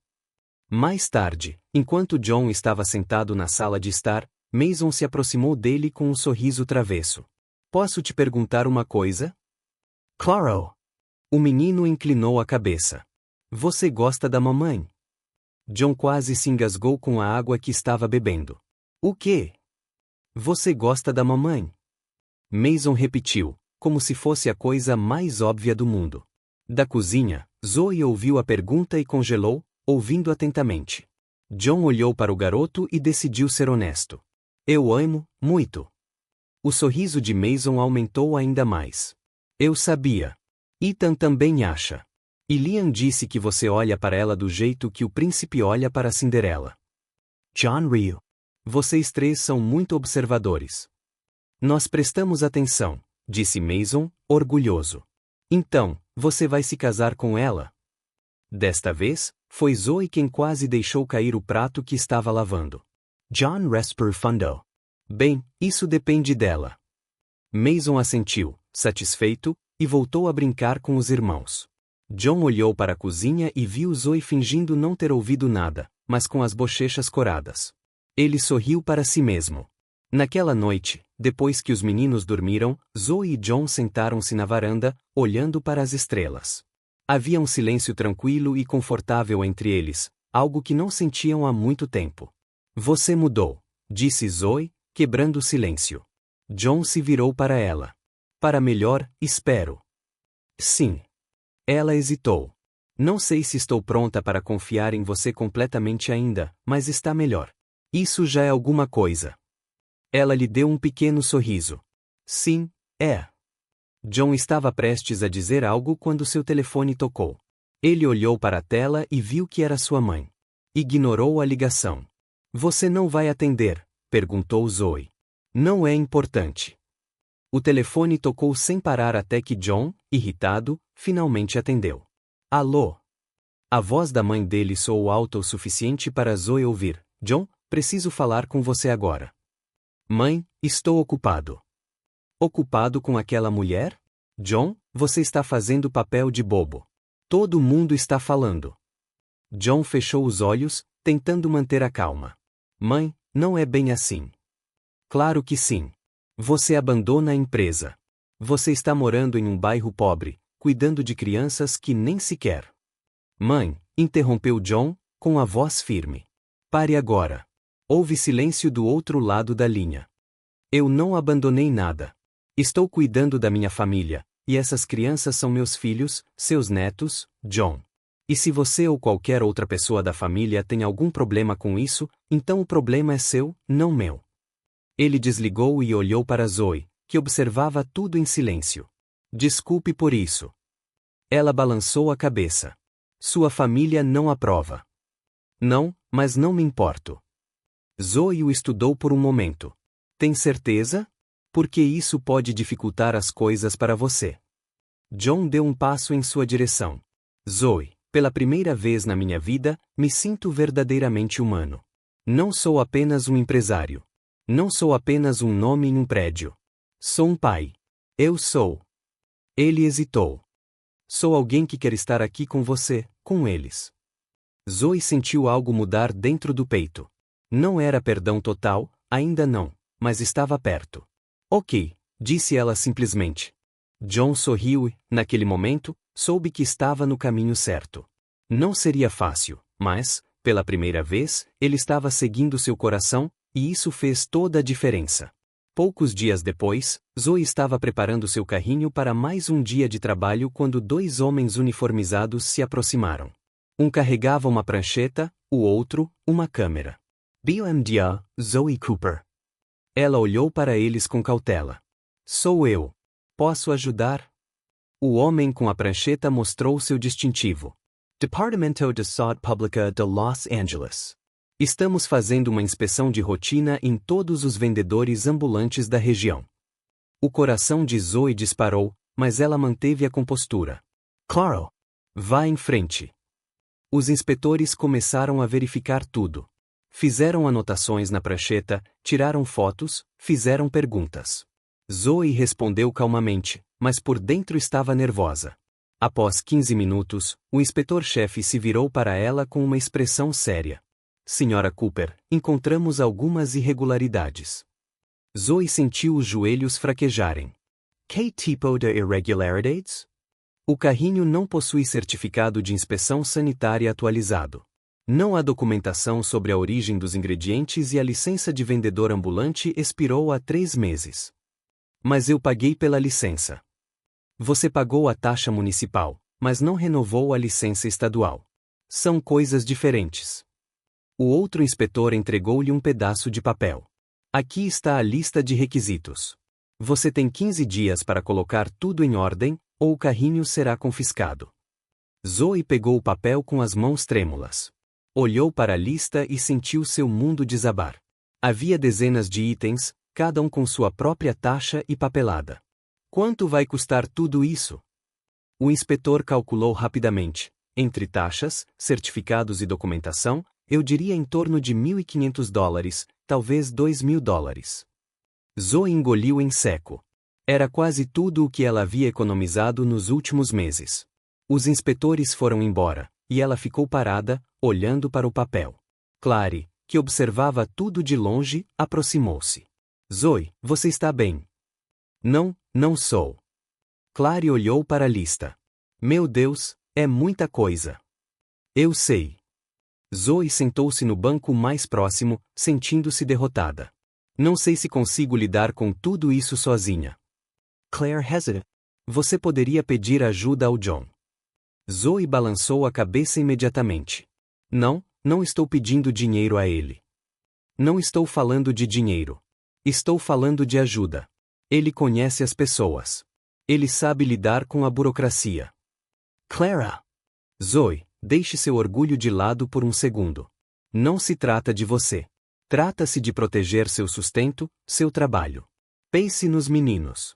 Mais tarde, enquanto John estava sentado na sala de estar, Mason se aproximou dele com um sorriso travesso. Posso te perguntar uma coisa? Claro. O menino inclinou a cabeça. Você gosta da mamãe? John quase se engasgou com a água que estava bebendo. O quê? Você gosta da mamãe? Mason repetiu, como se fosse a coisa mais óbvia do mundo. Da cozinha, Zoe ouviu a pergunta e congelou, ouvindo atentamente. John olhou para o garoto e decidiu ser honesto. Eu amo, muito. O sorriso de Mason aumentou ainda mais. Eu sabia. Ethan também acha. E Liam disse que você olha para ela do jeito que o príncipe olha para Cinderela. John riu. Vocês três são muito observadores. Nós prestamos atenção, disse Mason, orgulhoso. Então, você vai se casar com ela? Desta vez, foi Zoe quem quase deixou cair o prato que estava lavando. John respondeu. Bem, isso depende dela. Mason assentiu, satisfeito, e voltou a brincar com os irmãos. John olhou para a cozinha e viu Zoe fingindo não ter ouvido nada, mas com as bochechas coradas. Ele sorriu para si mesmo. Naquela noite, depois que os meninos dormiram, Zoe e John sentaram-se na varanda, olhando para as estrelas. Havia um silêncio tranquilo e confortável entre eles, algo que não sentiam há muito tempo. Você mudou, disse Zoe, quebrando o silêncio. John se virou para ela. Para melhor, espero. Sim. Ela hesitou. Não sei se estou pronta para confiar em você completamente ainda, mas está melhor. Isso já é alguma coisa. Ela lhe deu um pequeno sorriso. Sim, é. John estava prestes a dizer algo quando seu telefone tocou. Ele olhou para a tela e viu que era sua mãe. Ignorou a ligação. Você não vai atender? Perguntou Zoe. Não é importante. O telefone tocou sem parar até que John, irritado, finalmente atendeu. Alô? A voz da mãe dele soou alta o suficiente para Zoe ouvir. John, preciso falar com você agora. Mãe, estou ocupado. Ocupado com aquela mulher? John, você está fazendo papel de bobo. Todo mundo está falando. John fechou os olhos, tentando manter a calma. Mãe, não é bem assim. Claro que sim. Você abandona a empresa. Você está morando em um bairro pobre, cuidando de crianças que nem sequer. Mãe, interrompeu John, com a voz firme. Pare agora. Houve silêncio do outro lado da linha. Eu não abandonei nada. Estou cuidando da minha família, e essas crianças são meus filhos, seus netos, John. E se você ou qualquer outra pessoa da família tem algum problema com isso, então o problema é seu, não meu. Ele desligou e olhou para Zoe, que observava tudo em silêncio. Desculpe por isso. Ela balançou a cabeça. Sua família não aprova. Não, mas não me importo. Zoe o estudou por um momento. Tem certeza? Porque isso pode dificultar as coisas para você. John deu um passo em sua direção. Zoe, pela primeira vez na minha vida, me sinto verdadeiramente humano. Não sou apenas um empresário. Não sou apenas um nome em um prédio. Sou um pai. Eu sou. Ele hesitou. Sou alguém que quer estar aqui com você, com eles. Zoe sentiu algo mudar dentro do peito. Não era perdão total, ainda não, mas estava perto. Ok, disse ela simplesmente. John sorriu e, naquele momento, soube que estava no caminho certo. Não seria fácil, mas, pela primeira vez, ele estava seguindo seu coração, e isso fez toda a diferença. Poucos dias depois, Zoe estava preparando seu carrinho para mais um dia de trabalho quando dois homens uniformizados se aproximaram. Um carregava uma prancheta, o outro, uma câmera. Bom dia, Zoe Cooper. Ela olhou para eles com cautela. Sou eu. Posso ajudar? O homem com a prancheta mostrou seu distintivo. Departamento de Saúde Pública de Los Angeles. Estamos fazendo uma inspeção de rotina em todos os vendedores ambulantes da região. O coração de Zoe disparou, mas ela manteve a compostura. Claro. Vá em frente. Os inspetores começaram a verificar tudo. Fizeram anotações na prancheta, tiraram fotos, fizeram perguntas. Zoe respondeu calmamente, mas por dentro estava nervosa. Após 15 minutos, o inspetor-chefe se virou para ela com uma expressão séria. Senhora Cooper, encontramos algumas irregularidades. Zoe sentiu os joelhos fraquejarem. Que tipo de irregularidades? O carrinho não possui certificado de inspeção sanitária atualizado. Não há documentação sobre a origem dos ingredientes e a licença de vendedor ambulante expirou há 3 meses. Mas eu paguei pela licença. Você pagou a taxa municipal, mas não renovou a licença estadual. São coisas diferentes. O outro inspetor entregou-lhe um pedaço de papel. Aqui está a lista de requisitos. Você tem 15 dias para colocar tudo em ordem, ou o carrinho será confiscado. Zoe pegou o papel com as mãos trêmulas. Olhou para a lista e sentiu seu mundo desabar. Havia dezenas de itens, cada um com sua própria taxa e papelada. Quanto vai custar tudo isso? O inspetor calculou rapidamente. Entre taxas, certificados e documentação, eu diria em torno de $1.500, talvez $2.000. Zoe engoliu em seco. Era quase tudo o que ela havia economizado nos últimos meses. Os inspetores foram embora, e ela ficou parada, olhando para o papel. Clary, que observava tudo de longe, aproximou-se. Zoe, você está bem? Não, não sou. Clary olhou para a lista. Meu Deus, é muita coisa. Eu sei. Zoe sentou-se no banco mais próximo, sentindo-se derrotada. Não sei se consigo lidar com tudo isso sozinha. Claire hesitated. Você poderia pedir ajuda ao John. Zoe balançou a cabeça imediatamente. Não, não estou pedindo dinheiro a ele. Não estou falando de dinheiro. Estou falando de ajuda. Ele conhece as pessoas. Ele sabe lidar com a burocracia. Clara! Zoe, deixe seu orgulho de lado por um segundo. Não se trata de você. Trata-se de proteger seu sustento, seu trabalho. Pense nos meninos.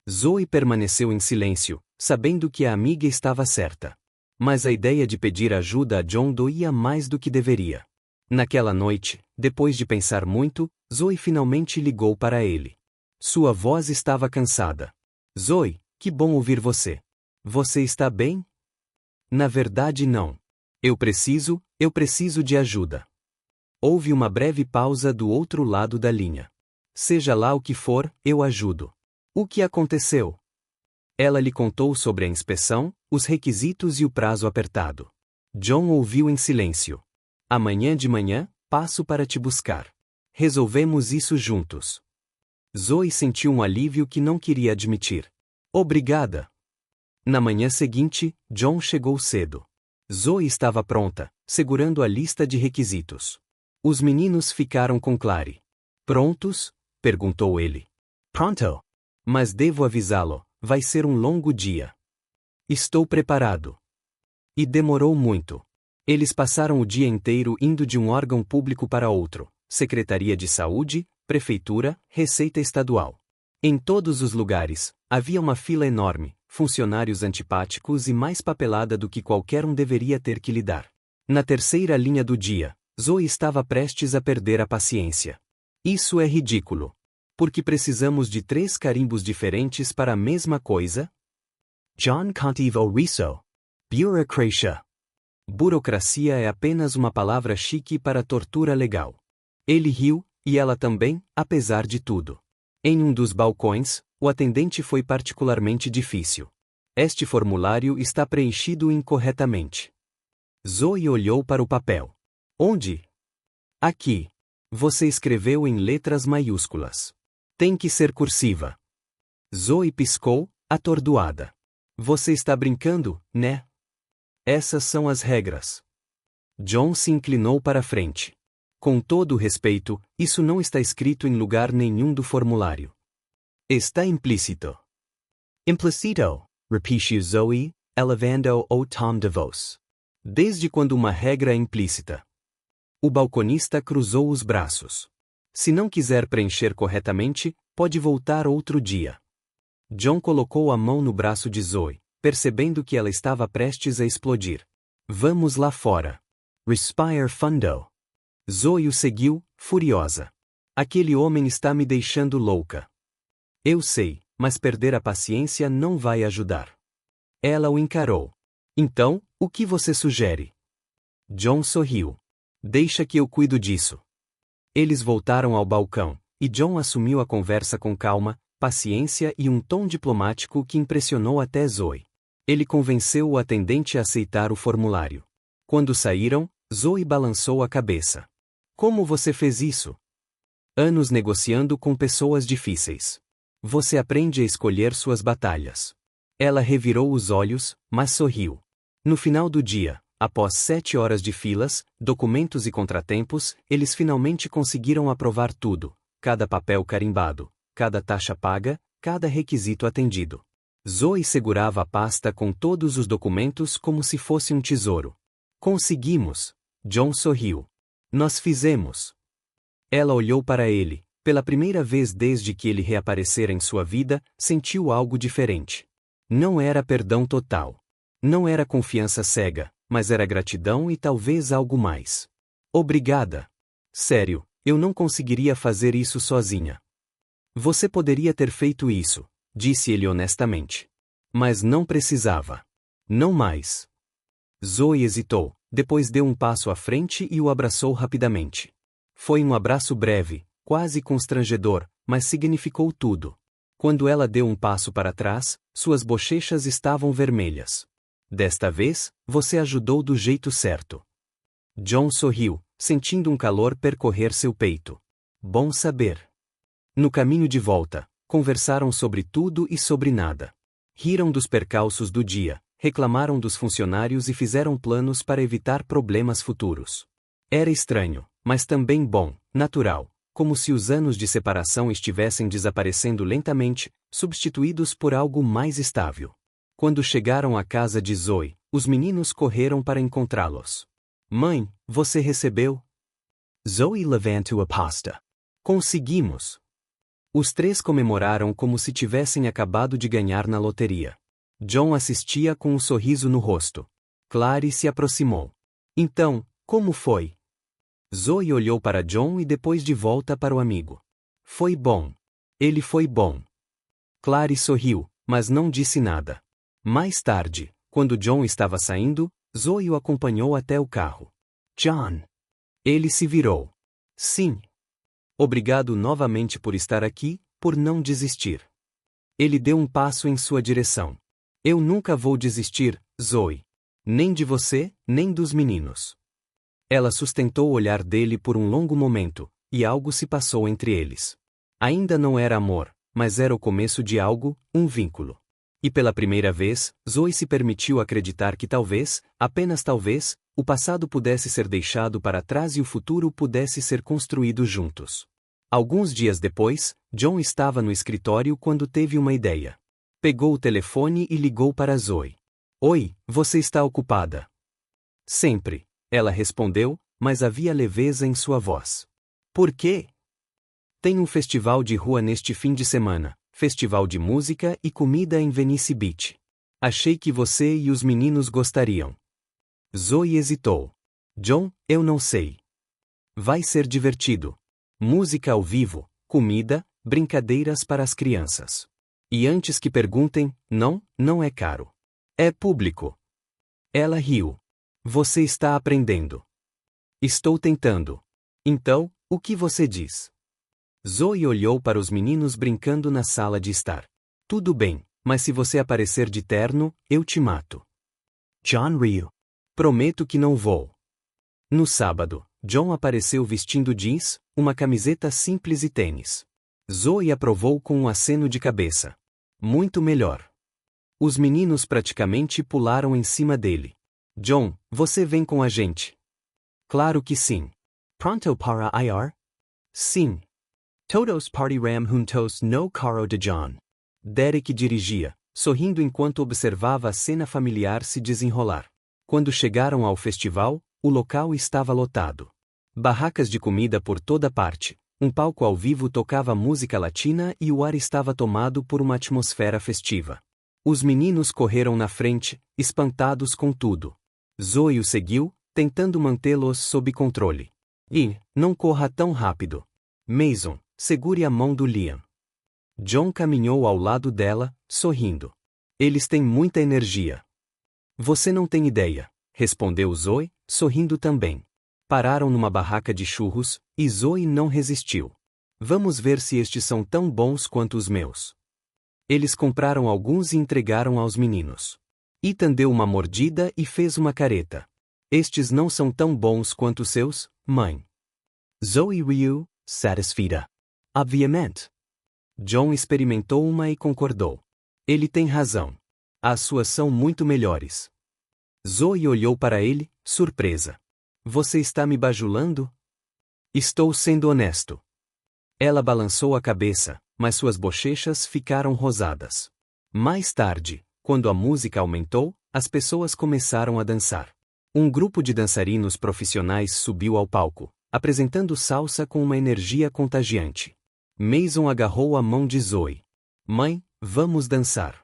Zoe permaneceu em silêncio, sabendo que a amiga estava certa. Mas a ideia de pedir ajuda a John doía mais do que deveria. Naquela noite, depois de pensar muito, Zoe finalmente ligou para ele. Sua voz estava cansada. Zoe, que bom ouvir você. Você está bem? Na verdade não. Eu preciso de ajuda. Houve uma breve pausa do outro lado da linha. Seja lá o que for, eu ajudo. O que aconteceu? Ela lhe contou sobre a inspeção, os requisitos e o prazo apertado. John ouviu em silêncio. Amanhã de manhã, passo para te buscar. Resolvemos isso juntos. Zoe sentiu um alívio que não queria admitir. Obrigada. Na manhã seguinte, John chegou cedo. Zoe estava pronta, segurando a lista de requisitos. Os meninos ficaram com Clary. Prontos? Perguntou ele. Pronto. Mas devo avisá-lo, vai ser um longo dia. Estou preparado. E demorou muito. Eles passaram o dia inteiro indo de um órgão público para outro, Secretaria de Saúde, Prefeitura, Receita Estadual. Em todos os lugares, havia uma fila enorme, funcionários antipáticos e mais papelada do que qualquer um deveria ter que lidar. Na terceira linha do dia, Zoe estava prestes a perder a paciência. Isso é ridículo. Porque precisamos de 3 carimbos diferentes para a mesma coisa? John Contivo Riso. Burocracia. Burocracia é apenas uma palavra chique para tortura legal. Ele riu, e ela também, apesar de tudo. Em um dos balcões, o atendente foi particularmente difícil. Este formulário está preenchido incorretamente. Zoe olhou para o papel. Onde? Aqui. Você escreveu em letras maiúsculas. Tem que ser cursiva. Zoe piscou, atordoada. Você está brincando, né? Essas são as regras. John se inclinou para a frente. Com todo o respeito, isso não está escrito em lugar nenhum do formulário. Está implícito. Implícito, repetiu Zoe, elevando o tom de voz. Desde quando uma regra é implícita? O balconista cruzou os braços. Se não quiser preencher corretamente, pode voltar outro dia. John colocou a mão no braço de Zoe, percebendo que ela estava prestes a explodir. Vamos lá fora. Respire fundo. Zoe o seguiu, furiosa. Aquele homem está me deixando louca. Eu sei, mas perder a paciência não vai ajudar. Ela o encarou. Então, o que você sugere? John sorriu. Deixa que eu cuido disso. Eles voltaram ao balcão, e John assumiu a conversa com calma, paciência e um tom diplomático que impressionou até Zoe. Ele convenceu o atendente a aceitar o formulário. Quando saíram, Zoe balançou a cabeça. Como você fez isso? Anos negociando com pessoas difíceis. Você aprende a escolher suas batalhas. Ela revirou os olhos, mas sorriu. No final do dia, após 7 horas de filas, documentos e contratempos, eles finalmente conseguiram aprovar tudo, cada papel carimbado, cada taxa paga, cada requisito atendido. Zoe segurava a pasta com todos os documentos como se fosse um tesouro. Conseguimos! John sorriu. Nós fizemos. Ela olhou para ele. Pela primeira vez desde que ele reaparecera em sua vida, sentiu algo diferente. Não era perdão total. Não era confiança cega, mas era gratidão e talvez algo mais. Obrigada. Sério, eu não conseguiria fazer isso sozinha. Você poderia ter feito isso, disse ele honestamente. Mas não precisava. Não mais. Zoe hesitou, depois deu um passo à frente e o abraçou rapidamente. Foi um abraço breve, quase constrangedor, mas significou tudo. Quando ela deu um passo para trás, suas bochechas estavam vermelhas. Desta vez, você ajudou do jeito certo. John sorriu, sentindo um calor percorrer seu peito. Bom saber. No caminho de volta, conversaram sobre tudo e sobre nada. Riram dos percalços do dia, reclamaram dos funcionários e fizeram planos para evitar problemas futuros. Era estranho, mas também bom, natural, como se os anos de separação estivessem desaparecendo lentamente, substituídos por algo mais estável. Quando chegaram à casa de Zoe, os meninos correram para encontrá-los. Mãe, você recebeu? Zoe levantou a pasta. Conseguimos! Os três comemoraram como se tivessem acabado de ganhar na loteria. John assistia com um sorriso no rosto. Clary se aproximou. Então, como foi? Zoe olhou para John e depois de volta para o amigo. Foi bom. Ele foi bom. Clary sorriu, mas não disse nada. Mais tarde, quando John estava saindo, Zoe o acompanhou até o carro. John. Ele se virou. Sim. Obrigado novamente por estar aqui, por não desistir. Ele deu um passo em sua direção. Eu nunca vou desistir, Zoe. Nem de você, nem dos meninos. Ela sustentou o olhar dele por um longo momento, e algo se passou entre eles. Ainda não era amor, mas era o começo de algo, um vínculo. E pela primeira vez, Zoe se permitiu acreditar que talvez, apenas talvez, o passado pudesse ser deixado para trás e o futuro pudesse ser construído juntos. Alguns dias depois, John estava no escritório quando teve uma ideia. Pegou o telefone e ligou para Zoe. Oi, você está ocupada? Sempre, ela respondeu, mas havia leveza em sua voz. Por quê? Tem um festival de rua neste fim de semana, festival de música e comida em Venice Beach. Achei que você e os meninos gostariam. Zoe hesitou. John, eu não sei. Vai ser divertido. Música ao vivo, comida, brincadeiras para as crianças. E antes que perguntem, não é caro. É público. Ela riu. Você está aprendendo. Estou tentando. Então, o que você diz? Zoe olhou para os meninos brincando na sala de estar. Tudo bem, mas se você aparecer de terno, eu te mato. John riu. Prometo que não vou. No sábado, John apareceu vestindo jeans, uma camiseta simples e tênis. Zoe aprovou com um aceno de cabeça. Muito melhor. Os meninos praticamente pularam em cima dele. John, você vem com a gente? Claro que sim. Pronto para ir? Sim. Todos partirão juntos no carro de John. Derek dirigia, sorrindo enquanto observava a cena familiar se desenrolar. Quando chegaram ao festival, o local estava lotado. Barracas de comida por toda parte, um palco ao vivo tocava música latina e o ar estava tomado por uma atmosfera festiva. Os meninos correram na frente, espantados com tudo. Zoe o seguiu, tentando mantê-los sob controle. E, não corra tão rápido. Mason, segure a mão do Liam. John caminhou ao lado dela, sorrindo. Eles têm muita energia. Você não tem ideia, respondeu Zoe, sorrindo também. Pararam numa barraca de churros, e Zoe não resistiu. Vamos ver se estes são tão bons quanto os meus. Eles compraram alguns e entregaram aos meninos. Ethan deu uma mordida e fez uma careta. Estes não são tão bons quanto os seus, mãe. Zoe riu, satisfeita. Obviamente. John experimentou uma e concordou. Ele tem razão. As suas são muito melhores. Zoe olhou para ele, surpresa. Você está me bajulando? Estou sendo honesto. Ela balançou a cabeça, mas suas bochechas ficaram rosadas. Mais tarde, quando a música aumentou, as pessoas começaram a dançar. Um grupo de dançarinos profissionais subiu ao palco, apresentando salsa com uma energia contagiante. Mason agarrou a mão de Zoe. Mãe, vamos dançar.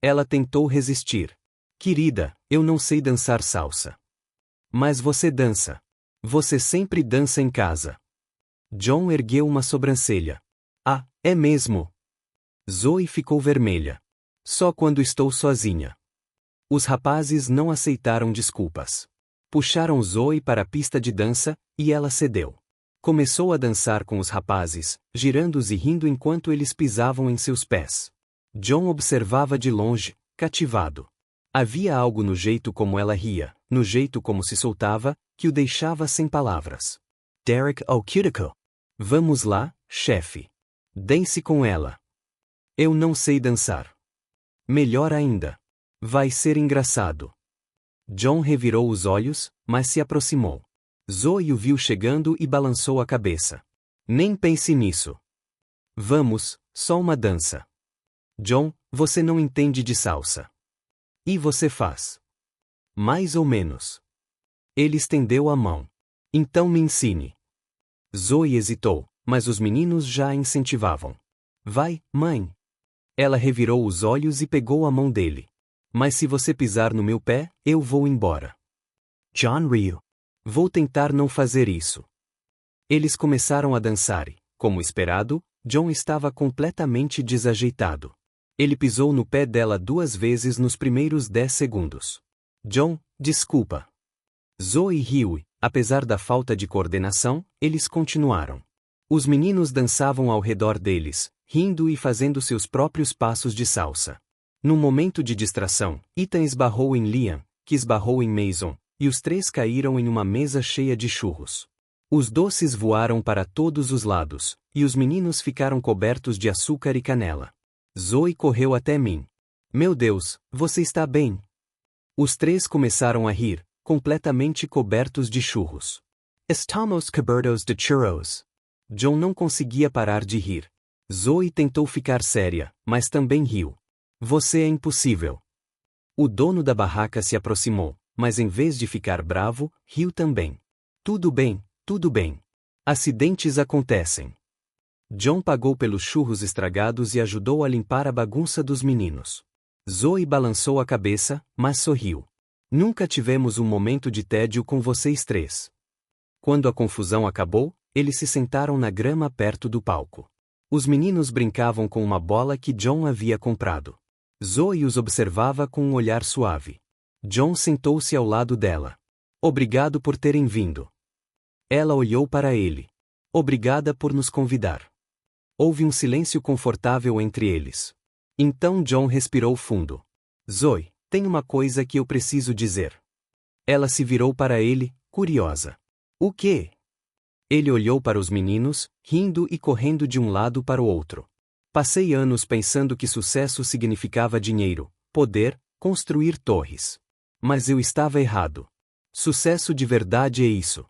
Ela tentou resistir. Querida, eu não sei dançar salsa. Mas você dança. Você sempre dança em casa. John ergueu uma sobrancelha. Ah, é mesmo? Zoe ficou vermelha. Só quando estou sozinha. Os rapazes não aceitaram desculpas. Puxaram Zoe para a pista de dança, e ela cedeu. Começou a dançar com os rapazes, girando-os e rindo enquanto eles pisavam em seus pés. John observava de longe, cativado. Havia algo no jeito como ela ria, no jeito como se soltava, que o deixava sem palavras. Derek O'Cuticle. Vamos lá, chefe. Dance com ela. Eu não sei dançar. Melhor ainda. Vai ser engraçado. John revirou os olhos, mas se aproximou. Zoe o viu chegando e balançou a cabeça. Nem pense nisso. Vamos, só uma dança. John, você não entende de salsa. E você faz? Mais ou menos. Ele estendeu a mão. Então me ensine. Zoe hesitou, mas os meninos já a incentivavam. Vai, mãe. Ela revirou os olhos e pegou a mão dele. Mas se você pisar no meu pé, eu vou embora. John riu. Vou tentar não fazer isso. Eles começaram a dançar e, como esperado, John estava completamente desajeitado. Ele pisou no pé dela 2 vezes nos primeiros 10 segundos. John, desculpa. Zoe riu e, apesar da falta de coordenação, eles continuaram. Os meninos dançavam ao redor deles, rindo e fazendo seus próprios passos de salsa. Num momento de distração, Ethan esbarrou em Liam, que esbarrou em Mason, e os 3 caíram em uma mesa cheia de churros. Os doces voaram para todos os lados, e os meninos ficaram cobertos de açúcar e canela. Zoe correu até mim. Meu Deus, você está bem? Os 3 começaram a rir, completamente cobertos de churros. Estamos cobertos de churros. John não conseguia parar de rir. Zoe tentou ficar séria, mas também riu. Você é impossível. O dono da barraca se aproximou, mas em vez de ficar bravo, riu também. Tudo bem, tudo bem. Acidentes acontecem. John pagou pelos churros estragados e ajudou a limpar a bagunça dos meninos. Zoe balançou a cabeça, mas sorriu. Nunca tivemos um momento de tédio com vocês 3. Quando a confusão acabou, eles se sentaram na grama perto do palco. Os meninos brincavam com uma bola que John havia comprado. Zoe os observava com um olhar suave. John sentou-se ao lado dela. Obrigado por terem vindo. Ela olhou para ele. Obrigada por nos convidar. Houve um silêncio confortável entre eles. Então John respirou fundo. Zoe, tem uma coisa que eu preciso dizer. Ela se virou para ele, curiosa. O quê? Ele olhou para os meninos, rindo e correndo de um lado para o outro. Passei anos pensando que sucesso significava dinheiro, poder, construir torres. Mas eu estava errado. Sucesso de verdade é isso.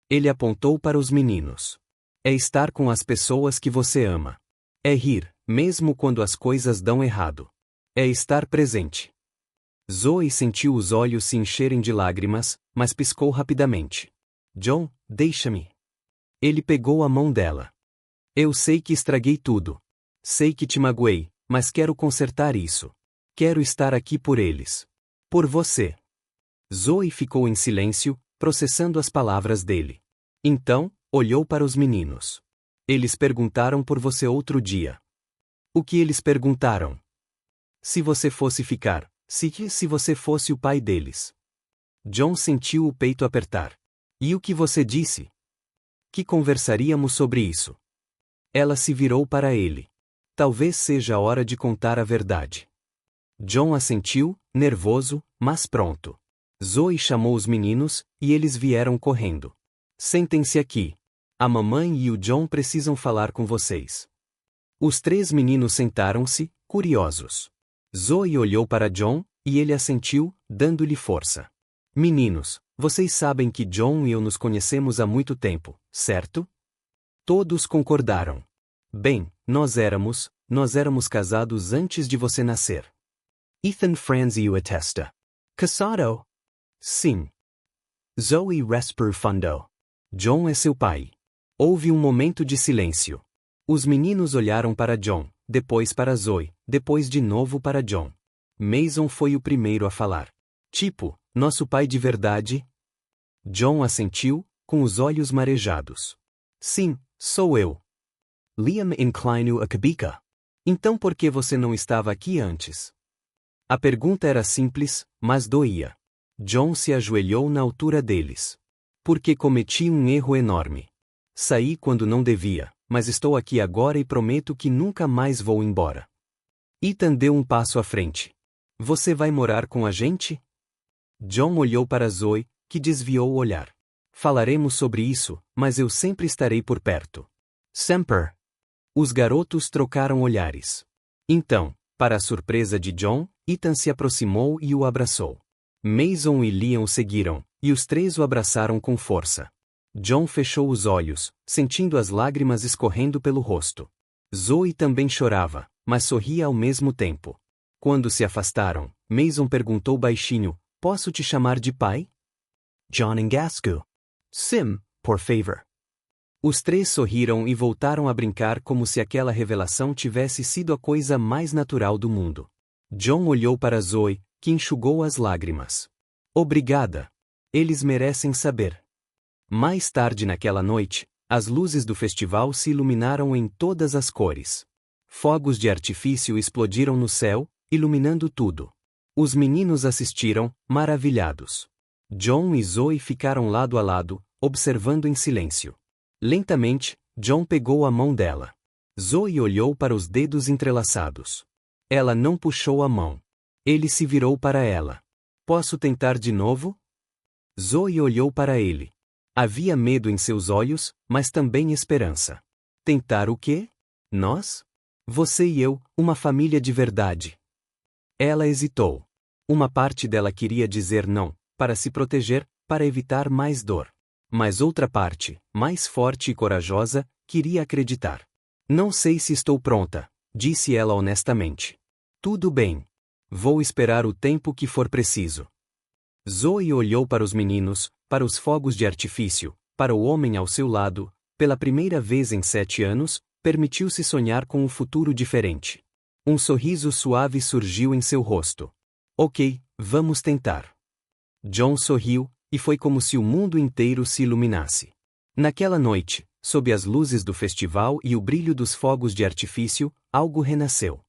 Ele apontou para os meninos. É estar com as pessoas que você ama. É rir, mesmo quando as coisas dão errado. É estar presente. Zoe sentiu os olhos se encherem de lágrimas, mas piscou rapidamente. John, deixa-me. Ele pegou a mão dela. Eu sei que estraguei tudo. Sei que te magoei, mas quero consertar isso. Quero estar aqui por eles. Por você. Zoe ficou em silêncio, processando as palavras dele. Então, olhou para os meninos. Eles perguntaram por você outro dia. O que eles perguntaram? Se você fosse ficar, se você fosse o pai deles. John sentiu o peito apertar. E o que você disse? Que conversaríamos sobre isso. Ela se virou para ele. Talvez seja a hora de contar a verdade. John assentiu, nervoso, mas pronto. Zoe chamou os meninos, e eles vieram correndo. Sentem-se aqui. A mamãe e o John precisam falar com vocês. Os 3 meninos sentaram-se, curiosos. Zoe olhou para John, e ele assentiu, dando-lhe força. Meninos, vocês sabem que John e eu nos conhecemos há muito tempo, certo? Todos concordaram. Bem, nós éramos casados antes de você nascer. Ethan Franzio atesta. Casado? Sim. Zoe resper fundo. John é seu pai. Houve um momento de silêncio. Os meninos olharam para John, depois para Zoe, depois de novo para John. Mason foi o primeiro a falar. Tipo, nosso pai de verdade? John assentiu, com os olhos marejados. Sim, sou eu. Liam inclinou a cabeça. Então por que você não estava aqui antes? A pergunta era simples, mas doía. John se ajoelhou na altura deles. Porque cometi um erro enorme. Saí quando não devia, mas estou aqui agora e prometo que nunca mais vou embora. Ethan deu um passo à frente. Você vai morar com a gente? John olhou para Zoe, que desviou o olhar. Falaremos sobre isso, mas eu sempre estarei por perto. Sempre. Os garotos trocaram olhares. Então, para a surpresa de John, Ethan se aproximou e o abraçou. Mason e Liam o seguiram, e os 3 o abraçaram com força. John fechou os olhos, sentindo as lágrimas escorrendo pelo rosto. Zoe também chorava, mas sorria ao mesmo tempo. Quando se afastaram, Mason perguntou baixinho, posso te chamar de pai? John engasgou. Sim, por favor. Os 3 sorriram e voltaram a brincar como se aquela revelação tivesse sido a coisa mais natural do mundo. John olhou para Zoe, que enxugou as lágrimas. Obrigada. Eles merecem saber. Mais tarde naquela noite, as luzes do festival se iluminaram em todas as cores. Fogos de artifício explodiram no céu, iluminando tudo. Os meninos assistiram, maravilhados. John e Zoe ficaram lado a lado, observando em silêncio. Lentamente, John pegou a mão dela. Zoe olhou para os dedos entrelaçados. Ela não puxou a mão. Ele se virou para ela. Posso tentar de novo? Zoe olhou para ele. Havia medo em seus olhos, mas também esperança. Tentar o quê? Nós? Você e eu, uma família de verdade. Ela hesitou. Uma parte dela queria dizer não, para se proteger, para evitar mais dor. Mas outra parte, mais forte e corajosa, queria acreditar. Não sei se estou pronta, disse ela honestamente. Tudo bem. Vou esperar o tempo que for preciso. Zoe olhou para os meninos, para os fogos de artifício, para o homem ao seu lado, pela primeira vez em 7 anos, permitiu-se sonhar com um futuro diferente. Um sorriso suave surgiu em seu rosto. Ok, vamos tentar. John sorriu, e foi como se o mundo inteiro se iluminasse. Naquela noite, sob as luzes do festival e o brilho dos fogos de artifício, algo renasceu.